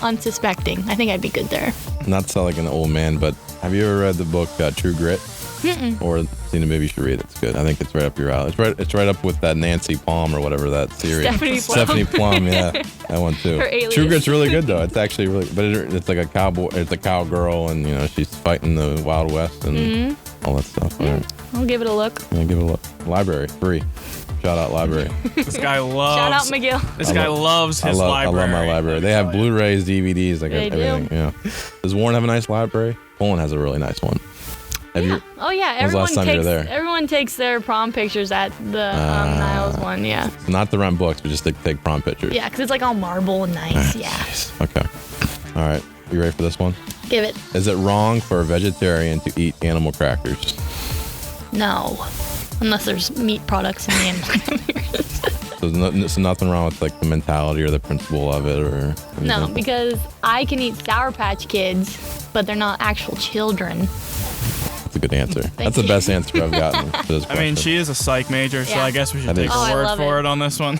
unsuspecting. I think I'd be good there. Not to sound like an old man, but have you ever read the book True Grit? Mm-mm. Or seen it? Maybe you should read it. It's good. I think it's right up your alley. It's right up with that Nancy Plum or whatever that series. Stephanie Plum, yeah, that one too. Her alias. True Grit's really good though. It's actually really, but it's like a cowboy. It's a cowgirl, and she's fighting the Wild West and all that stuff. Yeah. All right. I'll give it a look. Yeah, give it a look. Library, free. Shout out library. This guy loves. Shout out McGill. This guy loves his library. I love my library. They have Blu-rays, DVDs, like They everything. do. Yeah. Does Warren have a nice library? Poland has a really nice one. Oh yeah, When's the last time you were there? Everyone takes their prom pictures at the Niles one. Yeah. Not to rent books, but just to take prom pictures. Yeah, because it's like all marble and nice. Yeah. Okay. All right. You ready for this one? Give it. Is it wrong for a vegetarian to eat animal crackers? No, unless there's meat products in the animal. So nothing wrong with like the mentality or the principle of it, or anything? No, because I can eat Sour Patch Kids, but they're not actual children. That's a good answer. That's the best answer I've gotten to this question. I mean, she is a psych major, so Yeah. I guess we should I take think- her I word love for it. it on this one.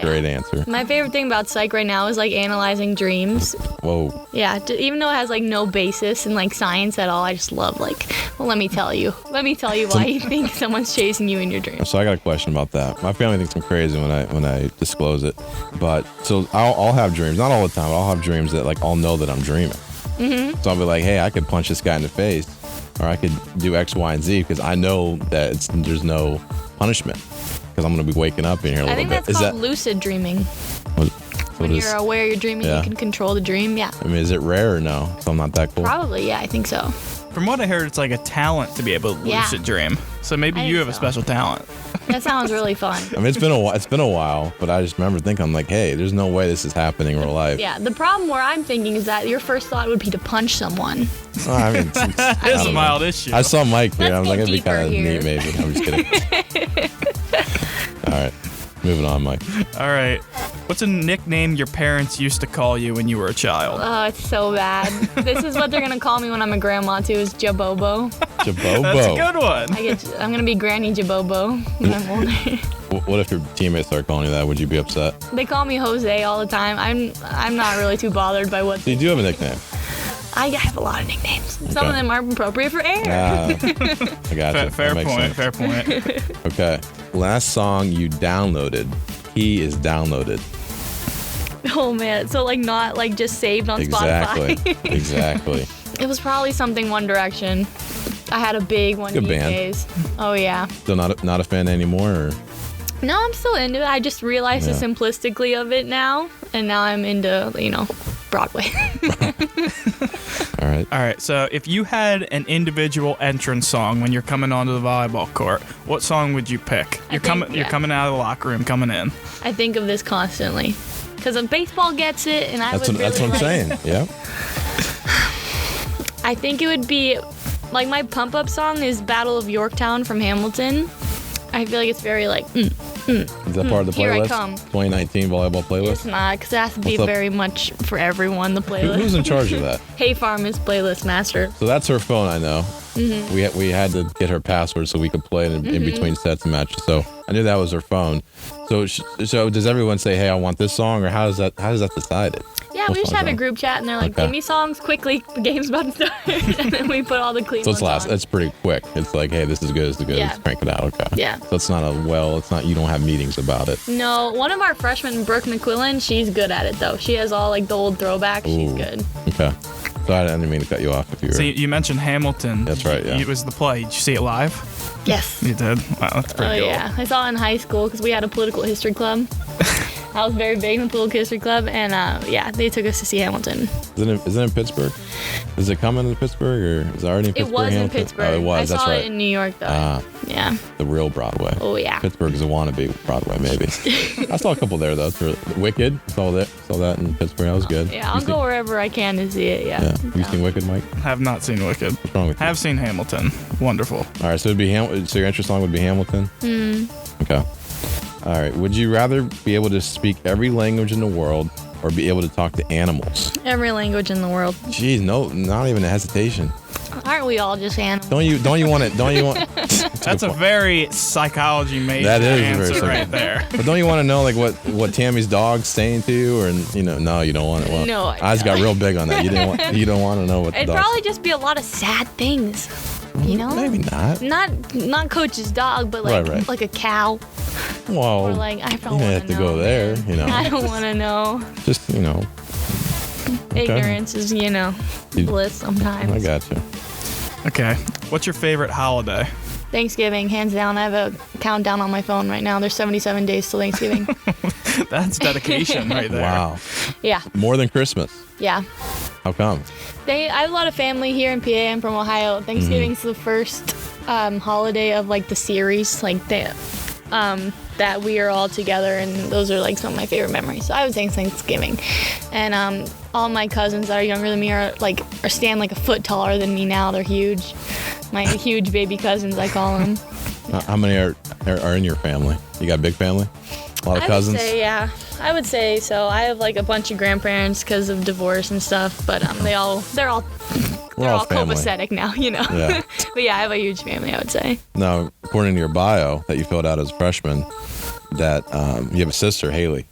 Great answer. My favorite thing about psych right now is like analyzing dreams. Whoa. Yeah, even though it has like no basis in like science at all, I just love like, well, let me tell you why you think someone's chasing you in your dreams. So I got a question about that. My family thinks I'm crazy when I disclose it, but so I'll have dreams, not all the time, but I'll have dreams that like I'll know that I'm dreaming. Mm-hmm. So I'll be like, hey, I could punch this guy in the face, or I could do X, Y, and Z because I know that there's no punishment because I'm gonna be waking up in here a little I think bit. that's called lucid dreaming. When you're aware you're dreaming, Yeah. you can control the dream. Yeah, I mean, is it rare or no? So I'm not that cool. probably. Yeah, I think so. From what I heard, it's like a talent to be able to Yeah. lucid dream. So maybe I you think have a so. special talent. That sounds really fun. I mean, it's been a while, but I just remember thinking, I'm like, hey, there's no way this is happening in real life. Yeah, the problem where I'm thinking is that your first thought would be to punch someone. Oh, I mean, I It's a don't know. mild issue. I saw Mike here. Let's I was like, go it'd be deeper kind of here. neat, maybe. I'm just kidding. All right, moving on, Mike. All right. What's a nickname your parents used to call you when you were a child? Oh, it's so bad. This is what they're gonna call me when I'm a grandma too. Is Jabobo. Jabobo. That's a good one. I'm gonna be Granny Jabobo when I'm older. What if your teammates start calling you that? Would you be upset? They call me Jose all the time. I'm not really too bothered by what. So you do have a nickname. I have a lot of nicknames. Some Okay. of them are appropriate for air. Ah, I got you. Fair That makes point. sense. Fair point. Okay. Last song you downloaded. He is downloaded. Oh man, so like not like just saved on Exactly. Spotify. Exactly. It was probably something One Direction. I had a big One Good of these band. days. Oh yeah. Still not a fan anymore, or No, I'm still into it. I just realized the Yeah. simplistically of it now, and now I'm into Broadway. all right. All right. So if you had an individual entrance song when you're coming onto the volleyball court, what song would you pick? You're coming out of the locker room, coming in. I think of this constantly because baseball gets it, and That's what I'm saying. Yeah. I think it would be like my pump up song is Battle of Yorktown from Hamilton. I feel like it's very like Is that part of the Here I playlist? come. 2019 volleyball it's playlist. not because it has to be What's up? very much for everyone. The playlist. Who's in charge of that? Hey Farm is playlist master. So that's her phone, I know. Mm-hmm. We had to get her password so we could play it in between sets and matches. So I knew that was her phone. So does everyone say, "Hey, I want this song," or how is that decided? Yeah, Yeah, we just have a group chat, and they're like, "Give me songs quickly. The game's about to start," and then we put all the clean. So it's ones on. It's pretty quick. It's like, hey, this is good. This is good. Yeah. Let's crank it out. Okay. Yeah. So it's not you don't have meetings about it. No, one of our freshmen, Brooke McQuillan, she's good at it though. She has all like the old throwbacks. She's good. Okay. So I didn't mean to cut you off if you were. So you mentioned Hamilton. That's right, yeah. It was the play. Did you see it live? Yes. You did? Wow, that's pretty cool. Yeah, I saw it in high school because we had a political history club. I was very big in the political history club, and they took us to see Hamilton. Is it in Pittsburgh? Is it coming to Pittsburgh, or is it already in Pittsburgh? It was in Hamilton? Pittsburgh. Oh, it was. I saw That's right. it in New York though. Yeah. The real Broadway. Oh yeah. Pittsburgh is a wannabe Broadway, maybe. I saw a couple there though. Wicked. Saw that in Pittsburgh. That was good. Yeah, I'll go wherever I can to see it. Yeah. Have you seen Wicked, Mike? Have not seen Wicked. What's wrong with you? Have seen Hamilton. Wonderful. All right, so it'd be So your interest song would be Hamilton. Okay. All right. Would you rather be able to speak every language in the world or be able to talk to animals? Every language in the world. Jeez, no, not even a hesitation. Aren't we all just animals? Don't you want it? Don't you want? That's a very psychology major That is answer very right there. But don't you want to know like what Tammy's dog's saying to you, or no, you don't want it. Well, No, I I just got real big on that. You don't want to know what the It'd dog's probably just be a lot of sad things. You know? Maybe not. Not Coach's dog, but like Right. like a cow. Well, Or like I don't you want have to go there. I don't want to know. Just Ignorance is bliss sometimes. I got you. Okay. What's your favorite holiday? Thanksgiving, hands down. I have a countdown on my phone right now. There's 77 days till Thanksgiving. That's dedication right there. Wow. Yeah. More than Christmas. Yeah. How come? I have a lot of family here in PA. I'm from Ohio. Thanksgiving's the first holiday of like the series, like that we are all together, and those are like some of my favorite memories. So I would say Thanksgiving, and all my cousins that are younger than me are stand like a foot taller than me now. They're huge. My huge baby cousins, I call them. How many are in your family? You got a big family? A lot of cousins? I would say so. I have like a bunch of grandparents because of divorce and stuff, but they're all family. copacetic now, Yeah. But yeah, I have a huge family, I would say. Now, according to your bio that you filled out as a freshman, that you have a sister, Haley.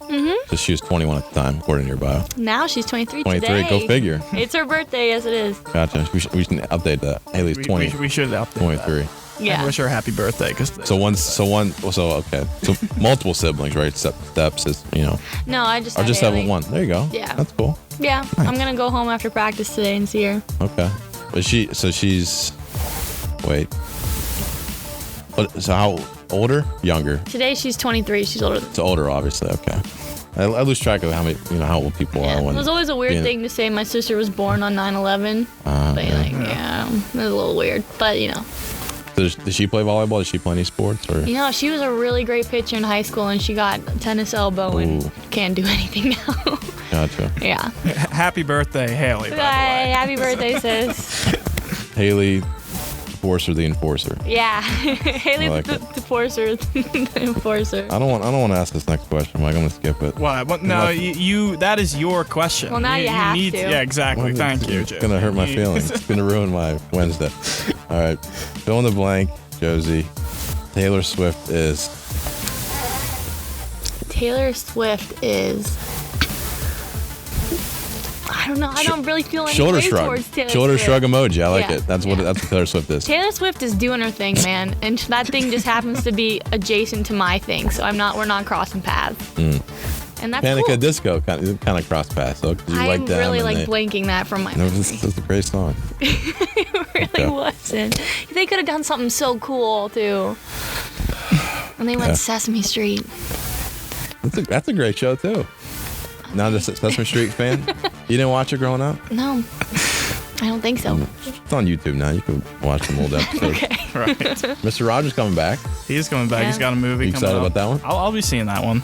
So she was 21 at the time, according to your bio. Now she's 23 23, today. go figure. It's her birthday, yes it is. Gotcha. We should update that. Haley's 20. We should update 23. that. Yeah. I wish her a happy birthday. So multiple siblings, right? Steps is, No, I just or just have Haley. one. There you go. Yeah. That's cool. Yeah, Nice. I'm going to go home after practice today and see her. Okay. But she's, wait. So how, older? Younger? Today she's 23. She's older than me. It's older, obviously. Okay. I lose track of how many, how old people Yeah. are. It When was always a weird being- thing to say my sister was born on 9/11. But it was a little weird. But, Does she play volleyball? Does she play any sports? Or? she was a really great pitcher in high school, and she got a tennis elbow and can't do anything now. Gotcha. Yeah. Happy birthday, Haley, by the Bye. way. Happy birthday, sis. Haley Toporcer, the enforcer. Yeah. Haley I like the Toporcer, the enforcer. I don't want to ask this next question, Mike. I'm gonna skip it. What? No, you. That is your question. Well, now you have need to. Yeah, exactly. Well, Thank you. It's gonna hurt my feelings. It's gonna ruin my Wednesday. All right, fill in the blank, Josie. Taylor Swift is. I don't know. I don't really feel any Shoulder way shrug. towards Taylor Shoulder Swift. shrug emoji. I like Yeah. it. That's what Taylor Swift is. Taylor Swift is doing her thing, man, and that thing just happens to be adjacent to my thing, so we're not crossing paths. And that's Panic cool. at Disco kind of cross paths. So 'cause you I'm like them really and blanking that from my No, memory. that's a great song. It really Okay. wasn't. They could have done something so cool too. And they went Yeah. Sesame Street. That's a great show too. Not a Sesame Street fan. You didn't watch it growing up? No, I don't think so. It's on YouTube now. You can watch some old episodes. Okay. Right. Mr. Rogers coming back. He's coming back. Yeah. He's got a movie You coming excited up. about that one? I'll be seeing that one.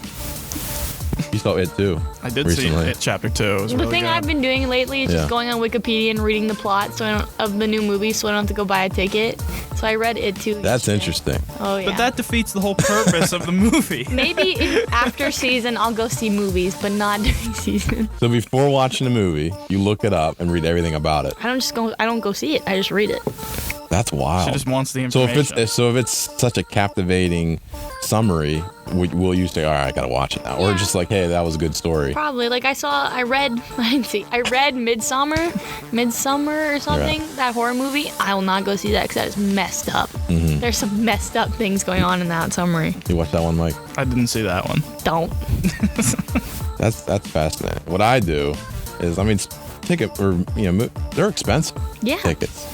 You saw it too. I did recently. see it, chapter 2. It was The really thing good. I've been doing lately is Yeah. just going on Wikipedia and reading the plot of the new movie, so I don't have to go buy a ticket. So I read it too. That's yesterday. interesting. Oh yeah. But that defeats the whole purpose of the movie. Maybe after season I'll go see movies, but not during season. So before watching the movie, you look it up and read everything about it. I don't go see it. I just read it. That's wild. She just wants the So information. if it's such a captivating summary, will you say, all right, I gotta watch it now, or Yeah. just like, hey, that was a good story? Probably. Like I read Midsummer or something, that horror movie. I will not go see that because that is messed up. Mm-hmm. There's some messed up things going on in that summary. You watch that one, Mike? I didn't see that one. Don't. That's fascinating. What I do is, ticket or they're expensive. Yeah. Tickets.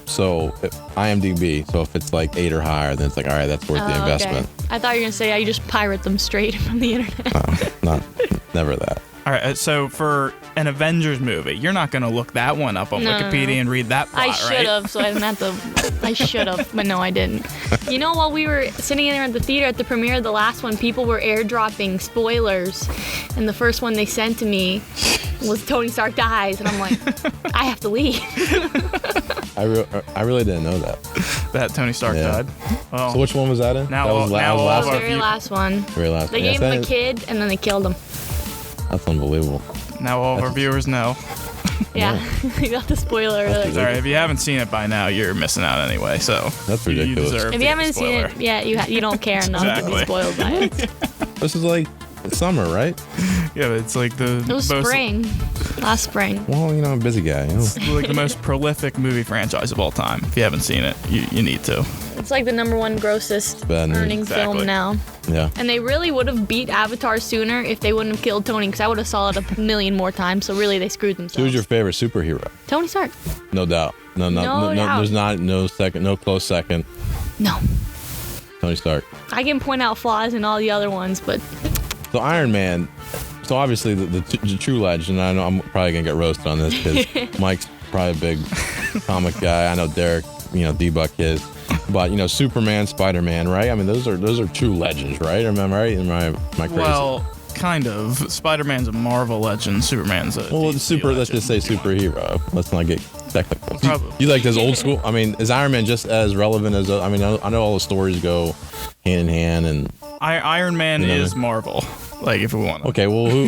So IMDb. So if it's like 8 or higher, then it's like, all right, that's worth the Oh, investment. Okay. I thought you were gonna say you just pirate them straight from the internet. Never that. All right, so for an Avengers movie, you're not going to look that one up on No, Wikipedia no. and read that plot, I right? should have, so I didn't have to. I should have, but no, I didn't. You know, while we were sitting in there at the theater at the premiere of the last one, people were airdropping spoilers, and the first one they sent to me was Tony Stark dies, and I'm like, I have to leave. I really didn't know that. That Tony Stark Yeah. died. Well, So which one was that in? Now that was all- la- now that was all last of The our one? very view- last one. Very last They one. gave Yes, him a kid, and then they killed him. That's unbelievable. now all of our viewers know. Yeah, you got the spoiler alert. All right, if you haven't seen it by now, you're missing out anyway. So That's you ridiculous. deserve If to you get haven't the seen spoiler. it, yeah, you don't care enough to Exactly. be spoiled by it. This is like summer, right? Yeah, it's like the It was spring, last spring. Well, I'm a busy guy. like the most prolific movie franchise of all time. If you haven't seen it, you need to. It's like the #1 grossest Bad news. earning Exactly. film now. Yeah. And they really would have beat Avatar sooner if they wouldn't have killed Tony, because I would have saw it a million more times. So really, they screwed themselves. Who's your favorite superhero? Tony Stark? No doubt. No No doubt. There's no close second. No. Tony Stark. I can point out flaws in all the other ones, but So Iron Man. So obviously the true legend. I know I'm probably gonna get roasted on this because Mike's probably a big comic guy. I know Derek, D-Buck is. But Superman, Spider-Man, right? I mean, those are true legends, right? Am I right? Am I crazy? Well, kind of. Spider-Man's a Marvel legend. Superman's a Well, DC let's just say legend. superhero. Let's not get technical. Probably. You like this old school? I mean, is Iron Man just as relevant as? I know all the stories go hand in hand, and Iron Man You know is what I mean? Marvel. Like, if we want to. okay, well, who?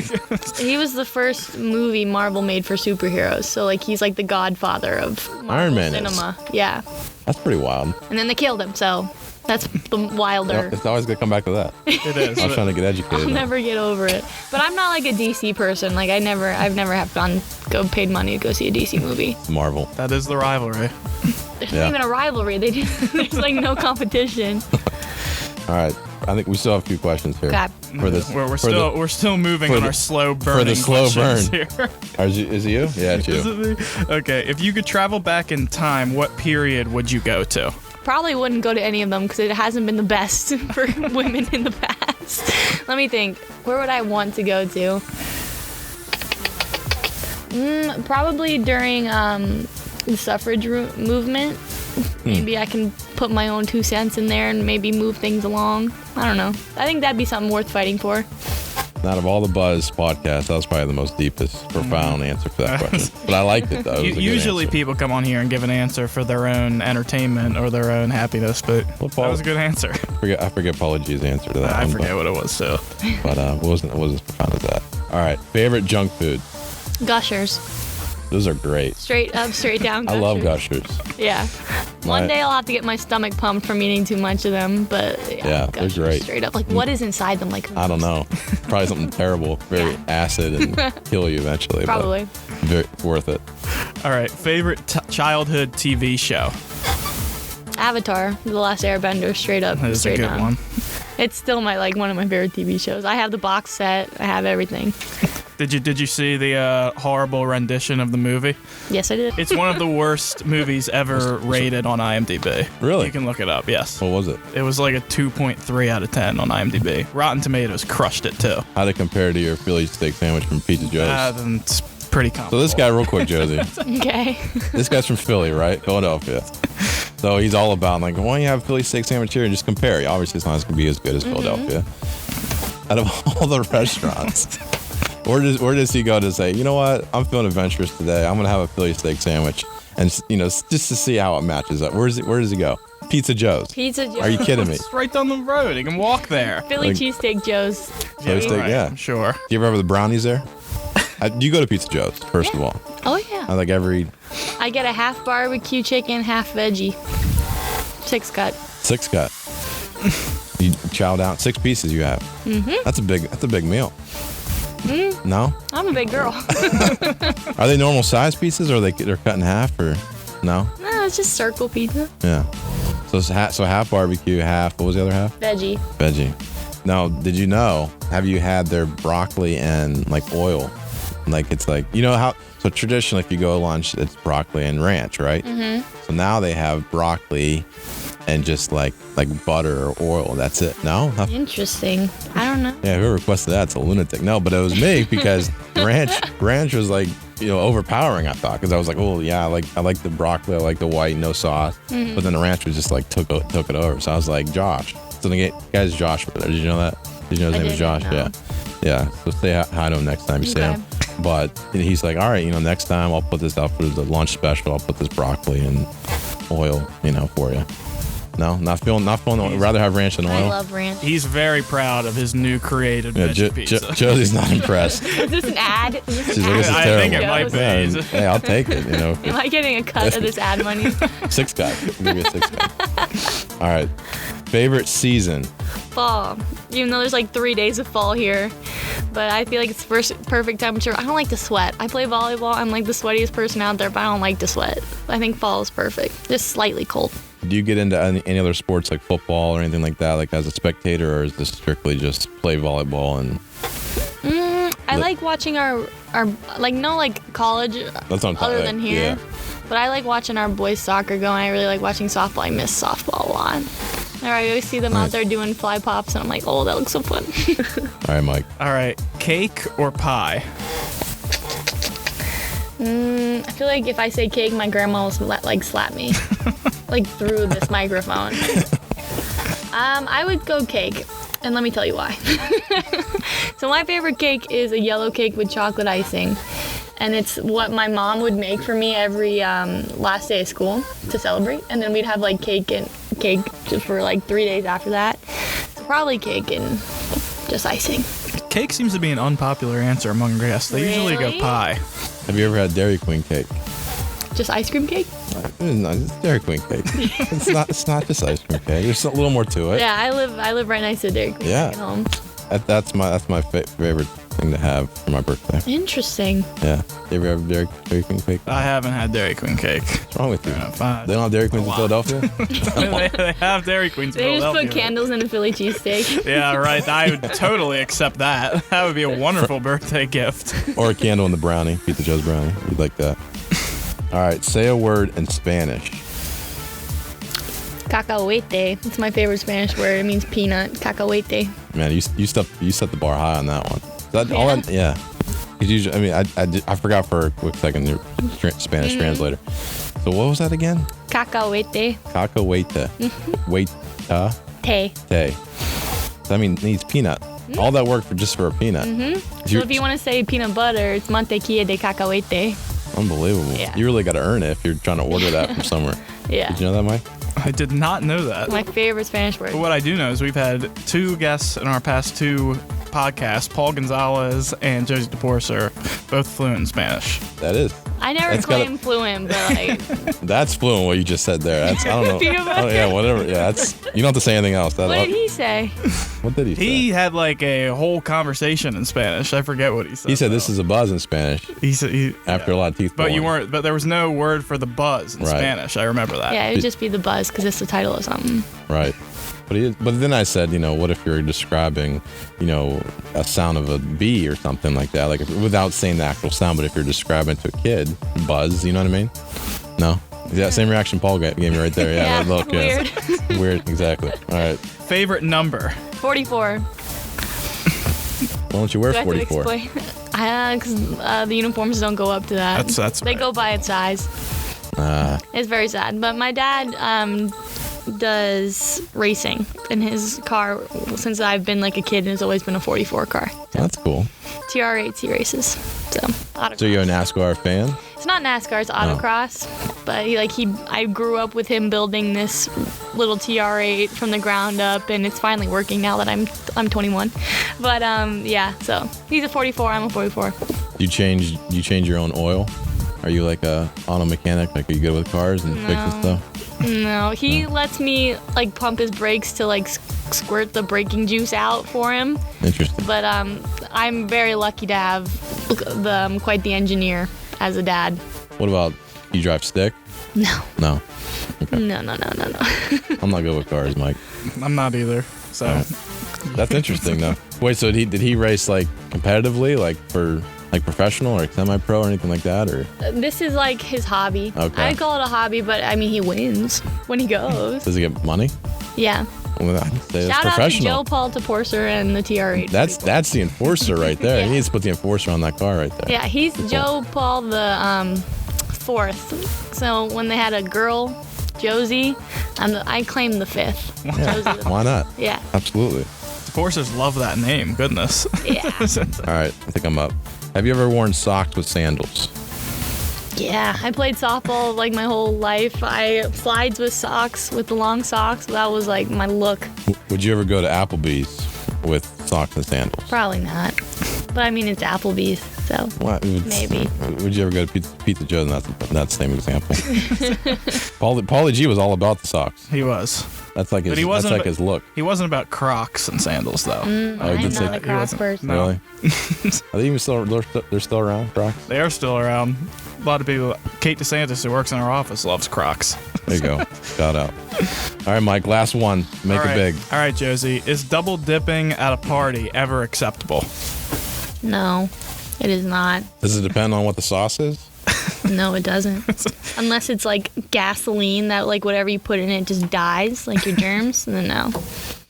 he was the first movie Marvel made for superheroes. So like he's like the godfather of Marvel Iron Man is. cinema. Yeah. That's pretty wild. And then they killed him. So that's the wilder. It's always gonna come back to that. It is. I was trying to get educated. I'll never get over it. But I'm not like a DC person. Like I've never have paid money to go see a DC movie. Marvel. That is the rivalry. There's Yeah. not even a rivalry. There's like no competition. All right, I think we still have a few questions here. God. For this, We're for the- we're still moving for on the- our slow burning the slow questions burn. here. Is it you? Yeah, it's Is you. it me? Okay, if you could travel back in time, what period would you go to? Probably wouldn't go to any of them because it hasn't been the best for women in the past. Let me think. Where would I want to go to? Probably during the suffrage movement. Maybe I can put my own 2 cents in there and maybe move things along. I don't know. I think that'd be something worth fighting for. Out of all the Buzz podcasts, that was probably the most deepest, profound answer for that question. But I liked it though. It was a good Usually answer. people come on here and give an answer for their own entertainment or their own happiness, but Well, that was a good answer. I forget Paula G's answer to that. I one, forget what it was too. but it wasn't as profound as that. All right, favorite junk food. Gushers. Those are great. Straight up, straight down I Gushers. love Gushers. Yeah. One day I'll have to get my stomach pumped from eating too much of them, but Yeah, they're Gushers, great. straight up. Like, what is inside them? Like, I don't know. Probably something terrible, very acid and kill you eventually. Probably. But very worth it. All right, favorite childhood TV show. Avatar, The Last Airbender, straight up, That is a straight good down. one. It's still one of my favorite TV shows. I have the box set. I have everything. Did you see the horrible rendition of the movie? Yes, I did. It's one of the worst movies ever rated on IMDb. Really? You can look it up. Yes. What was it? It was like a 2.3 out of 10 on IMDb. Rotten Tomatoes crushed it too. How did it compare to your Philly steak sandwich from Pizza Joe's? Then it's pretty comparable. So this guy, real quick, Josie. Okay. This guy's from Philly, right? Philadelphia. So he's all about like, why don't you have Philly steak sandwich here and just compare? Obviously, it's not going to be as good as Philadelphia. Out of all the restaurants, where does he go to say, you know what? I'm feeling adventurous today. I'm going to have a Philly steak sandwich, and just to see how it matches up. Where does he go? Pizza Joe's. Pizza Joe's. Are you kidding me? It's right down the road. You can walk there. Philly Like- cheesesteak Joe's. Philly steak, right, yeah. Sure. Do you ever have the brownies there? Do you go to Pizza Joe's, first of all? Oh, yeah. I like every. I I get a half barbecue chicken, half veggie. 6 cut. 6 cut. You chow down 6 pieces. You have. That's a big meal. No. I'm a big girl. Are they normal size pieces, or they're cut in half, or no? No, it's just circle pizza. Yeah. So half barbecue, half. What was the other half? Veggie. Veggie. Now, did you know? Have you had their broccoli and like oil? Like it's like, you know how? So traditionally, if you go to lunch, it's broccoli and ranch, right? So now they have broccoli and just like butter or oil. That's it. No? Interesting. I don't know. Yeah, whoever requested that's a lunatic. No, but it was me because ranch was like, overpowering, I thought, because I was like, oh yeah, I like the broccoli, I like the white, no sauce. But then the ranch was just like took it over. So I was like, Josh. So the guy's Josh over there. Did you know that? Did you know his name was Josh? Know. Yeah. So say hi to him next time you see him. But he's like, all right, next time I'll put this up for the lunch special. I'll put this broccoli and oil, for you. No, not feeling. Rather have ranch than oil. I love ranch. He's very proud of his new created veggie pizza. Josie's not impressed. Is this an ad? She's like, this is terrible. I think it might be. Hey, I'll take it. Am I getting a cut of this ad money? 6 cut. Give me a 6 cut. All right. Favorite season? Fall. Even though there's like 3 days of fall here, but I feel like it's perfect temperature. I don't like to sweat. I play volleyball. I'm like the sweatiest person out there, but I don't like to sweat. I think fall is perfect. Just slightly cold. Do you get into any other sports like football or anything like that, like as a spectator, or is this strictly just play volleyball and? I like watching our college. That's on other than here. Yeah. But I like watching our boys soccer go, and I really like watching softball. I miss softball a lot. I always see them out there doing fly pops, and I'm like, oh, that looks so fun. All right, Mike. All right, cake or pie? I feel like if I say cake, my grandma will slap me, through this microphone. I would go cake, and let me tell you why. So my favorite cake is a yellow cake with chocolate icing, and it's what my mom would make for me every last day of school to celebrate, and then we'd have cake for 3 days after that. So probably cake and just icing. Cake seems to be an unpopular answer among guests. They usually go pie. Have you ever had Dairy Queen cake? Just ice cream cake? No, it's Dairy Queen cake. It's not just ice cream cake. There's a little more to it. Yeah, I live right next to Dairy Queen at home. That's my favorite thing to have for my birthday. Interesting. Yeah. You ever have Dairy Queen cake? I haven't had Dairy Queen cake. What's wrong with you? Fine. They don't have Dairy Queens in Philadelphia? They have Dairy Queens in They Philadelphia. just put candles in a Philly cheesesteak. Yeah, right. I would totally accept that. That would be a wonderful birthday gift. Or a candle in the brownie. Pizza Joe's brownie. You'd like that. All right. Say a word in Spanish. Cacahuete. It's my favorite Spanish word. It means peanut. Cacahuete. Man, you set the bar high on that one. Yeah. Because usually, I forgot for a quick second your Spanish translator. So what was that again? Cacahuete. Cacahuete. Wait. Te. So, it needs peanut. All that work just for a peanut. So if you want to say peanut butter, it's mantequilla de cacahuete. Unbelievable. Yeah. You really got to earn it if you're trying to order that from somewhere. Yeah. Did you know that, Mike? I did not know that. My favorite Spanish word. But what I do know is we've had 2 guests in our past 2 podcasts, Paul Gonzalez and Josie Toporcer, both fluent in Spanish. That is. I never claim fluent, but That's fluent what you just said there. That's I don't know. Peanut butter? Yeah, whatever. Yeah, that's you don't have to say anything else. what did he say? What did he say? He had a whole conversation in Spanish. I forget what he said. He said this is a buzz in Spanish. He said after a lot of teeth. But you weren't. But there was no word for the buzz in Spanish. I remember that. Yeah, it would just be the buzz because it's the title of something. Right. But then I said, what if you're describing, a sound of a bee or something like that, without saying the actual sound, but if you're describing to a kid, buzz, you know what I mean? No? Yeah, same reaction Paul gave me right there. Yeah, Yeah, look, weird. Yeah. Weird, exactly. All right. Favorite number? 44. Why don't you wear Do I have to 44? explain? Because the uniforms don't go up to that. That's They right. go by its size. It's very sad. But my dad does racing, and his car, since I've been a kid, has always been a 44 car. That's cool. TR8 he races. So autocross. So you're a NASCAR fan? It's not NASCAR, it's autocross. But I grew up with him building this little TR8 from the ground up, and it's finally working now that I'm 21. But yeah, so he's a 44, I'm a 44. You change your own oil? Are you like a auto mechanic? Like, are you good with cars and fixing stuff? No, he lets me like pump his brakes to like squirt the braking juice out for him. Interesting. But I'm very lucky to have quite the engineer as a dad. What about you drive stick? No. No. Okay. No. I'm not good with cars, Mike. I'm not either. So That's interesting, though. Wait, so did he race like competitively, like for like professional or semi-pro or anything like that, or? This is like his hobby. Okay. I call it a hobby, but I mean he wins when he goes. Does he get money? Yeah. Well, I'd say that's Shout out to professional. Joe Toporcer and the TR8. That's the enforcer right there. Yeah. He needs to put the enforcer on that car right there. Yeah, he's Joe Paul the fourth. So when they had a girl, Josie, I claim the fifth. Yeah. Why not? Yeah. Absolutely. Forcers love that name. Goodness. Yeah. All right, I think I'm up. Have you ever worn socks with sandals? Yeah, I played softball like my whole life. I slides with socks, with the long socks. That was like my look. Would you ever go to Applebee's with socks and sandals? Probably not. But I mean, it's Applebee's, so What? maybe. Would you ever go to Pizza Joe's? And that's the same example. Paulie G was all about the socks. He was. That's like his. But he That's wasn't like ab- his look. He wasn't about Crocs and sandals, though. Oh, he I'm did say not a that. Crocs wasn't. person. No. Really? Are they even still? They're still around, Crocs? They are still around. A lot of people. Kate DeSantis, who works in our office, loves Crocs. There you go. Shout out. All right, Mike. Last one. Make All right. it big. All right, Josie. Is double dipping at a party ever acceptable? No, it is not. Does it depend on what the sauce is? No, it doesn't. Unless it's like gasoline that like whatever you put in it just dies, like your germs, then no.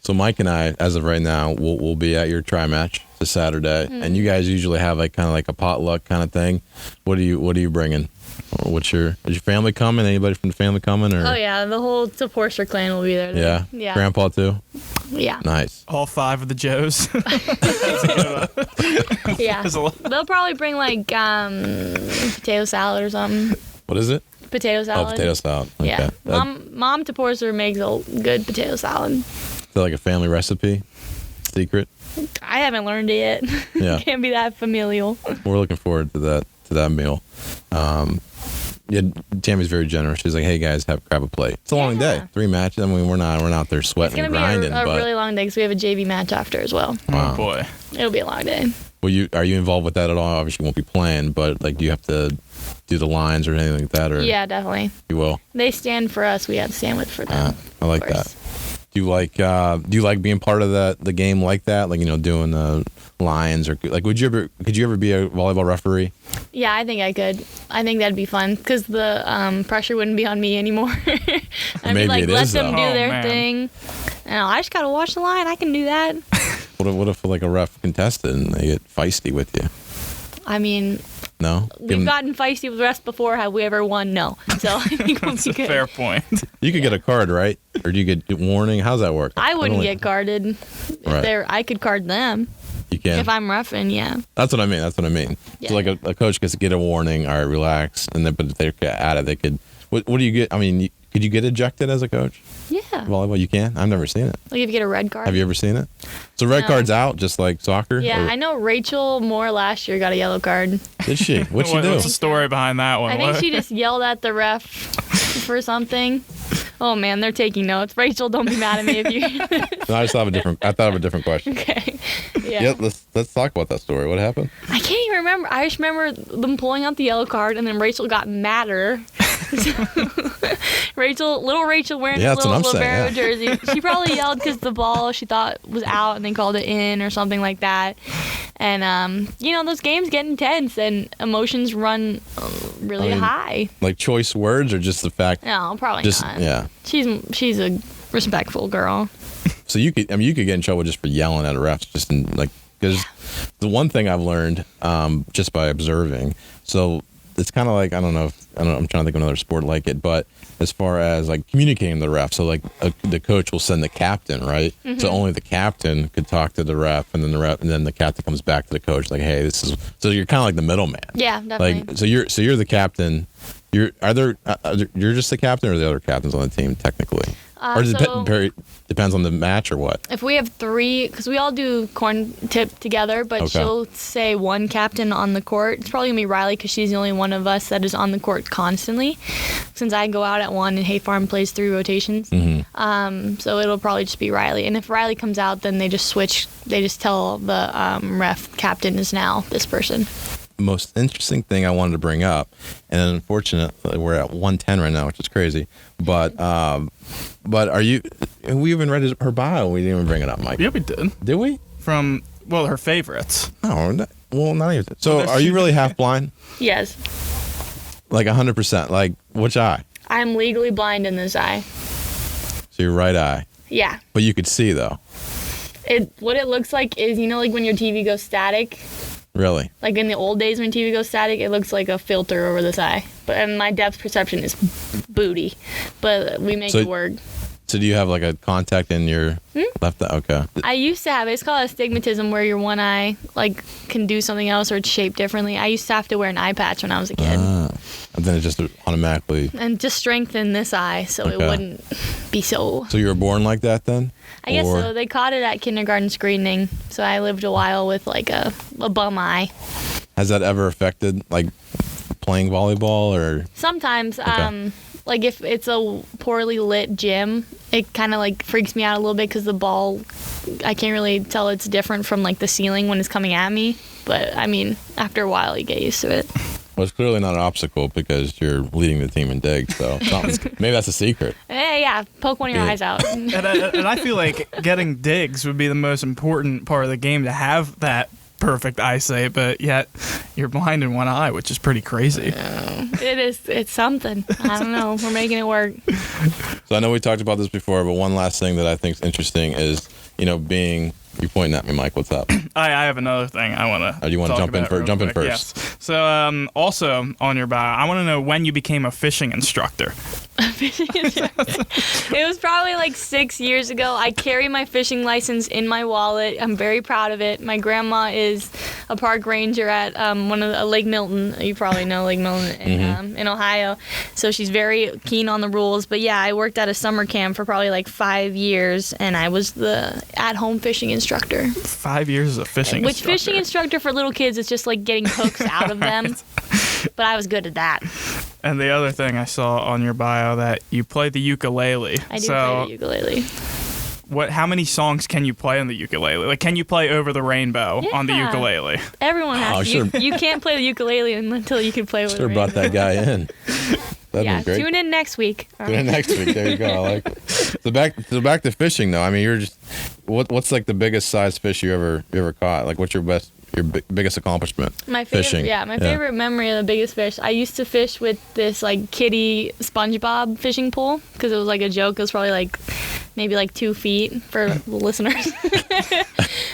So Mike and I, as of right now, we'll be at your tri match this Saturday, and you guys usually have like kind of like a potluck kind of thing. What are you bringing? Is your family coming? Anybody from the family coming? Or? Oh yeah, the whole Toporcer clan will be there. Yeah. Yeah. Grandpa too. Yeah. Nice. All 5 of the Joes. Yeah. They'll probably bring like potato salad or something. What is it? Potato salad. Oh, potato salad. Okay. Yeah. That- Mom Toporcer makes a good potato salad. Is that like a family recipe? Secret? I haven't learned it yet. Yeah. Can't be that familial. We're looking forward to that meal. Yeah, Tammy's very generous. She's like, "Hey guys, grab a plate." It's a long Yeah. day. 3 matches. I mean, we're not out there It's sweating gonna and be grinding. a but really long day because we have a JV match after as well. Wow. Oh, boy. It'll be a long day. Are you involved with that at all? Obviously, you won't be playing, but like, do you have to do the lines or anything like that, or Yeah, definitely. you will? They stand for us. We have to stand with for them. I like of that. course. Do you like being part of the game like that? Like, doing the lines, or like, could you ever be a volleyball referee? Yeah, I think I could. I think that'd be fun because the pressure wouldn't be on me anymore. I'd Maybe be like, it let is, them though. do Oh, their man. thing. And I just gotta watch the line. I can do that. What if like a ref contested and they get feisty with you? I mean, No, we've gotten feisty with refs before. Have we ever won? No. So I think we'll That's be a good. fair point. You could get a card, right? Or do you get warning? How's that work? I wouldn't don't get carded. Right. If I could card them You can. if I'm roughing. Yeah. That's what I mean. Yeah. So like a coach gets to get a warning. All right, relax. And then, but if they get at it, they could. What do you get? I mean, could you get ejected as a coach? Yeah. Volleyball, you can. I've never seen it. Like if you get a red card. Have you ever seen it? So red No. card's out, just like soccer. Yeah, Or- I know Rachel Moore last year got a yellow card. Did she? What'd she do? What's the story behind that one? I think What- she just yelled at the ref for something. Oh man, they're taking notes. Rachel, don't be mad at me if you. No, I thought of a different question. Okay. Yeah. Yeah, let's talk about that story. What happened? I can't even remember. I just remember them pulling out the yellow card, and then Rachel got madder. Little Rachel wearing Yeah, a that's what little I'm saying, libero jersey. She probably yelled because the ball she thought was out, and they called it in or something like that. And those games get intense, and emotions run really I mean, hike. Like choice words, or just the fact? No, probably Just not. yeah. She's a respectful girl. So you could get in trouble just for yelling at a ref, just in, like, because the one thing I've learned just by observing. So it's kind of like I'm trying to think of another sport like it, but as far as like communicating with the ref, so like the coach will send the captain, right? Mm-hmm. So only the captain could talk to the ref, and then the captain comes back to the coach like, hey, this is. So you're kind of like the middleman. Yeah, definitely. Like so you're the captain. You're just the captain, or the other captains on the team technically? Or does it depends on the match or what? If we have 3, because we all do corn tip together, but Okay. she'll say one captain on the court. It's probably going to be Riley because she's the only one of us that is on the court constantly, since I go out at 1 and Hay Farm plays 3 rotations. So it'll probably just be Riley. And if Riley comes out, then they just switch. They just tell the ref captain is now this person. Most interesting thing I wanted to bring up, and unfortunately we're at 110 right now, which is crazy. But we even read her bio. We didn't even bring it up, Mike. Yeah, we did. Did we? From, well, her favorites. No, not even. So are you really half blind? Yes. Like 100%? Like which eye? I'm legally blind in this eye. So your right eye. Yeah. But you could see though. What it looks like is, like when your TV goes static. Really? Like in the old days when TV goes static, it looks like a filter over this eye. And my depth perception is booty. But we make it work. So do you have like a contact in your left eye? Okay. I used to have it. It's called astigmatism, where your one eye like can do something else or it's shaped differently. I used to have to wear an eye patch when I was a kid. And then it just automatically. And just strengthen this eye so it wouldn't be so. So you were born like that then? I guess so. They caught it at kindergarten screening. So I lived a while with like a bum eye. Has that ever affected like playing volleyball or? Sometimes. Like if it's a poorly lit gym, it kind of like freaks me out a little bit because the ball, I can't really tell it's different from like the ceiling when it's coming at me. But I mean, after a while, you get used to it. Well, it's clearly not an obstacle because you're leading the team in digs. So maybe that's a secret. Yeah, poke one of your eyes out. And I feel like getting digs would be the most important part of the game, to have that perfect eyesight, but yet you're blind in one eye, which is pretty crazy. It's something. I don't know. We're making it work. So I know we talked about this before, but one last thing that I think is interesting is, being. You're pointing at me, Mike. What's up? I have another thing I want to. Do you want to jump in first? Jump in first. Yes. So, also on your bio, I want to know when you became a fishing instructor. It was probably like 6 years ago. I carry my fishing license in my wallet. I'm very proud of it. My grandma is a park ranger at Lake Milton. You probably know Lake Milton in Ohio. So she's very keen on the rules. But yeah, I worked at a summer camp for probably like 5 years, and I was the at-home fishing instructor. 5 years as a fishing Which instructor. fishing instructor for little kids is just like getting hooks out of them. But I was good at that. And the other thing I saw on your bio, that you play the ukulele. I do play the ukulele. How many songs can you play on the ukulele? Like, can you play Over the Rainbow on the ukulele? Everyone has to. You can't play the ukulele until you can play Over the Rainbow. Should have brought that guy in. That'd be great. Tune in next week. Tune in next week. There you go. I like it. So back to fishing though. I mean, you're just what's like the biggest size fish you ever caught? Like, what's your biggest accomplishment? My favorite, fishing. My favorite memory of the biggest fish. I used to fish with this like kiddie SpongeBob fishing pole because it was like a joke. It was probably like maybe like 2 feet for the listeners.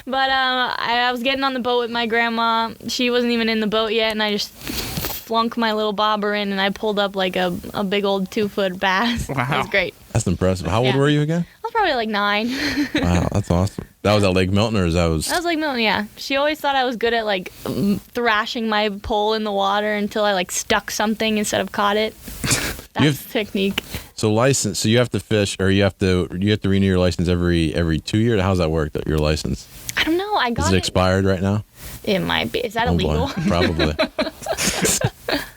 But I was getting on the boat with my grandma. She wasn't even in the boat yet, and I just flunk my little bobber in, and I pulled up like a big old 2-foot bass. Wow. It was great. That's impressive. How old were you again? I was probably like 9. Wow, that's awesome. That was at Lake Milton, or That was Lake Milton, yeah. She always thought I was good at like thrashing my pole in the water until I like stuck something instead of caught it. That's the technique. So you have to fish, or you have to renew your license every 2 years. How's that work? Your license? I don't know. I got Is it expired right now? It might be. Is that illegal? Boy, probably.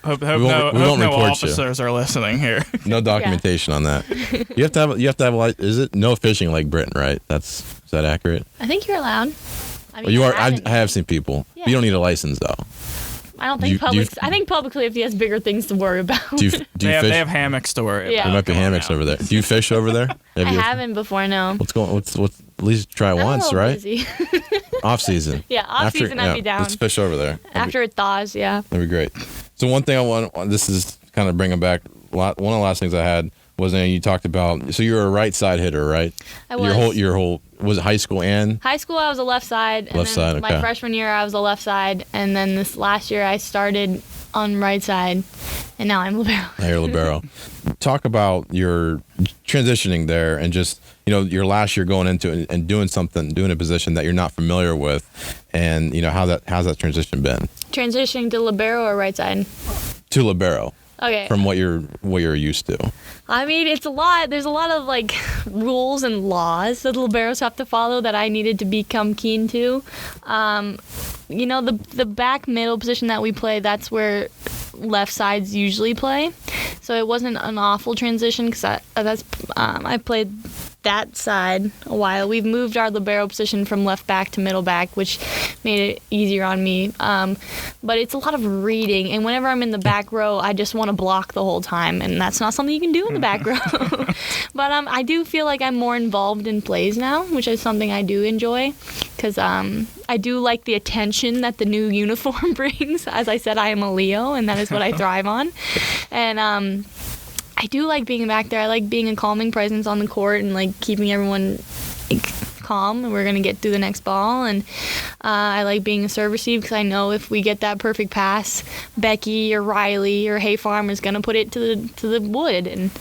Hope we no report officers are listening here. No documentation on that. You have to have is it no fishing Lake Britain, right? Is that accurate? I think you're allowed. I mean, You are. I have seen people. Yeah. You don't need a license though. I don't think I think public safety has bigger things to worry about. Do you fish? They have hammocks to worry Yeah. about. There might be hammocks over there. Do you fish over there? I haven't before, no. What's at least try it I'm once, a little right? busy. Off season. Yeah, off season I'd be down. Let's fish over there. After it thaws, yeah. That'd be great. So one thing I want, this is kind of bringing back, one of the last things I had was you talked about, so you're a right side hitter, right? I was. Your whole, was it high school and? High school, I was a left side. And Left side, okay. My freshman year, I was a left side. And then this last year, I started on right side. And now I'm libero. Now you're libero. Talk about your transitioning there and just, your last year going into it and doing a position that you're not familiar with, and how's that transition been? Transitioning to libero or right side? To libero. Okay. from what you're used to? I mean, it's a lot. There's a lot of like rules and laws that liberos have to follow that I needed to become keen to. The back middle position that we play, that's where left sides usually play. So it wasn't an awful transition because I played that side a while. We've moved our libero position from left back to middle back, which made it easier on me. But it's a lot of reading, and whenever I'm in the back row, I just want to block the whole time, and that's not something you can do in the back row. But I do feel like I'm more involved in plays now, which is something I do enjoy, because I do like the attention that the new uniform brings. As I said, I am a Leo, and that is what I thrive on. And I do like being back there. I like being a calming presence on the court and like keeping everyone calm, and we're going to get through the next ball. And I like being a serve receive because I know if we get that perfect pass, Becky or Riley or Hay Farm is going to put it to the wood. And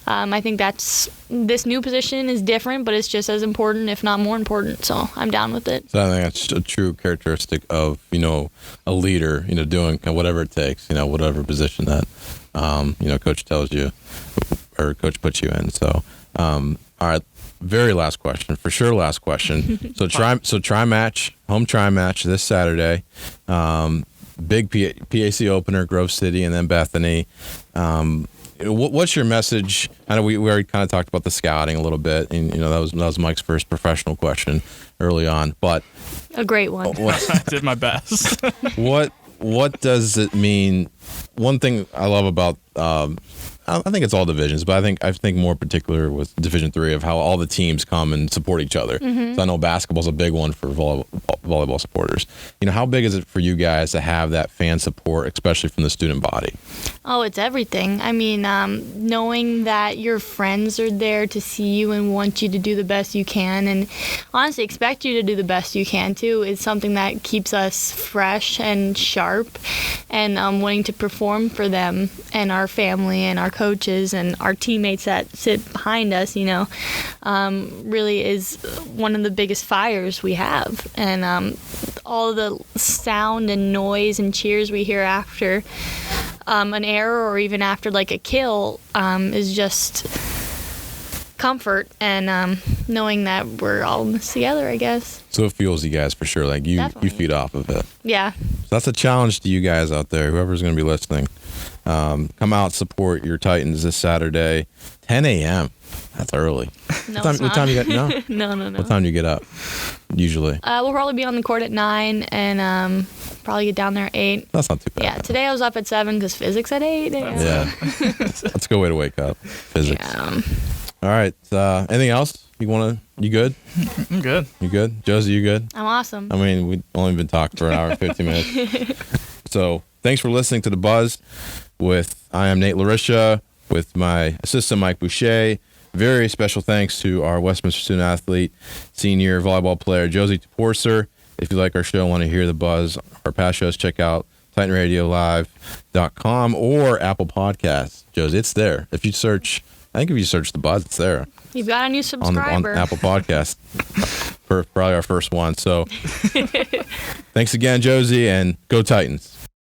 I think this new position is different, but it's just as important, if not more important. So I'm down with it. So I think that's a true characteristic of, a leader, doing whatever it takes, whatever position that, coach tells you or coach puts you in. So, all right. Very last question, for sure. Last question. So home tri match this Saturday. Big PAC opener, Grove City, and then Bethany. What's your message? I know we already kind of talked about the scouting a little bit, and that was Mike's first professional question early on, but a great one. I did my best. What does it mean? One thing I love about I think it's all divisions, but I think more particular with Division III of how all the teams come and support each other. Mm-hmm. So I know basketball's a big one for volleyball supporters. How big is it for you guys to have that fan support, especially from the student body? Oh, it's everything. I mean, knowing that your friends are there to see you and want you to do the best you can, and honestly expect you to do the best you can too, is something that keeps us fresh and sharp, and wanting to perform for them and our family and our coaches and our teammates that sit behind us, really is one of the biggest fires we have. And all the sound and noise and cheers we hear after an error or even after like a kill is just comfort, and knowing that we're all in this together, I guess. So it fuels you guys for sure. Like you feed off of it. Yeah. So that's a challenge to you guys out there, whoever's going to be listening. Come out, support your Titans this Saturday, 10 a.m. That's early. No, what time you get? No? No. What time do you get up, usually? We'll probably be on the court at 9 and probably get down there at 8. That's not too bad. Yeah, today I was up at 7 because physics at 8. Yeah. That's a good way to wake up, physics. Yeah. All right. Anything else? You good? I'm good. You good? Josie, you good? I'm awesome. I mean, we've only been talking for an hour and 50 minutes. So thanks for listening to The Buzz I am Nate LaRiccia with my assistant, Mike Boucher. Very special thanks to our Westminster student athlete, senior volleyball player, Josie Toporcer. If you like our show and want to hear The Buzz, our past shows, check out TitanRadioLive.com or Apple Podcasts. Josie, it's there. If you search The Buzz, it's there. You've got a new subscriber. On Apple Podcasts. Probably our first one. So thanks again, Josie, and go Titans.